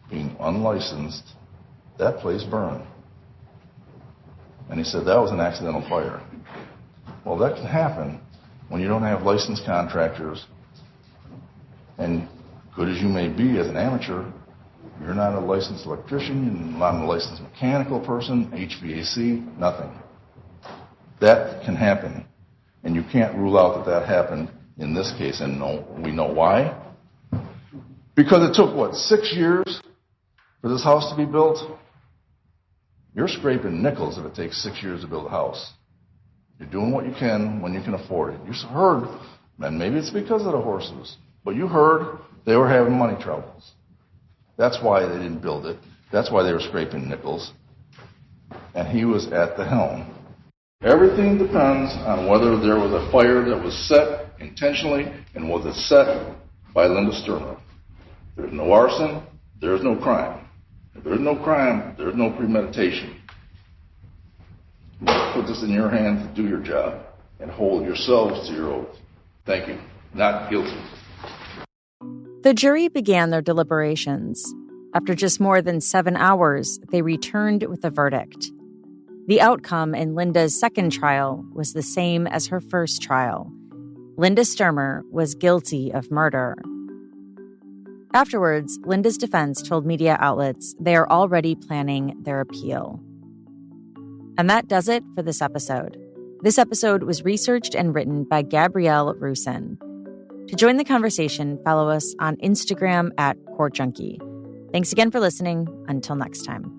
being unlicensed, that place burned. And he said that was an accidental fire. Well, that can happen when you don't have licensed contractors. And good as you may be as an amateur, you're not a licensed electrician, you're not a licensed mechanical person, HVAC, nothing. That can happen. And you can't rule out that that happened in this case. And we know why. Because it took, 6 years for this house to be built? You're scraping nickels if it takes 6 years to build a house. You're doing what you can when you can afford it. You heard, and maybe it's because of the horses, but you heard they were having money troubles. That's why they didn't build it. That's why they were scraping nickels. And he was at the helm. Everything depends on whether there was a fire that was set intentionally and was it set by Linda Stermer. There's no arson, there's no crime. If there's no crime, there's no premeditation. Put this in your hands to do your job and hold yourselves to your oath. Thank you. Not guilty. The jury began their deliberations. After just more than 7 hours, they returned with a verdict. The outcome in Linda's second trial was the same as her first trial. Linda Stermer was guilty of murder. Afterwards, Linda's defense told media outlets they are already planning their appeal. And that does it for this episode. This episode was researched and written by Gabrielle Rusin. To join the conversation, follow us on Instagram @CourtJunkie. Thanks again for listening. Until next time.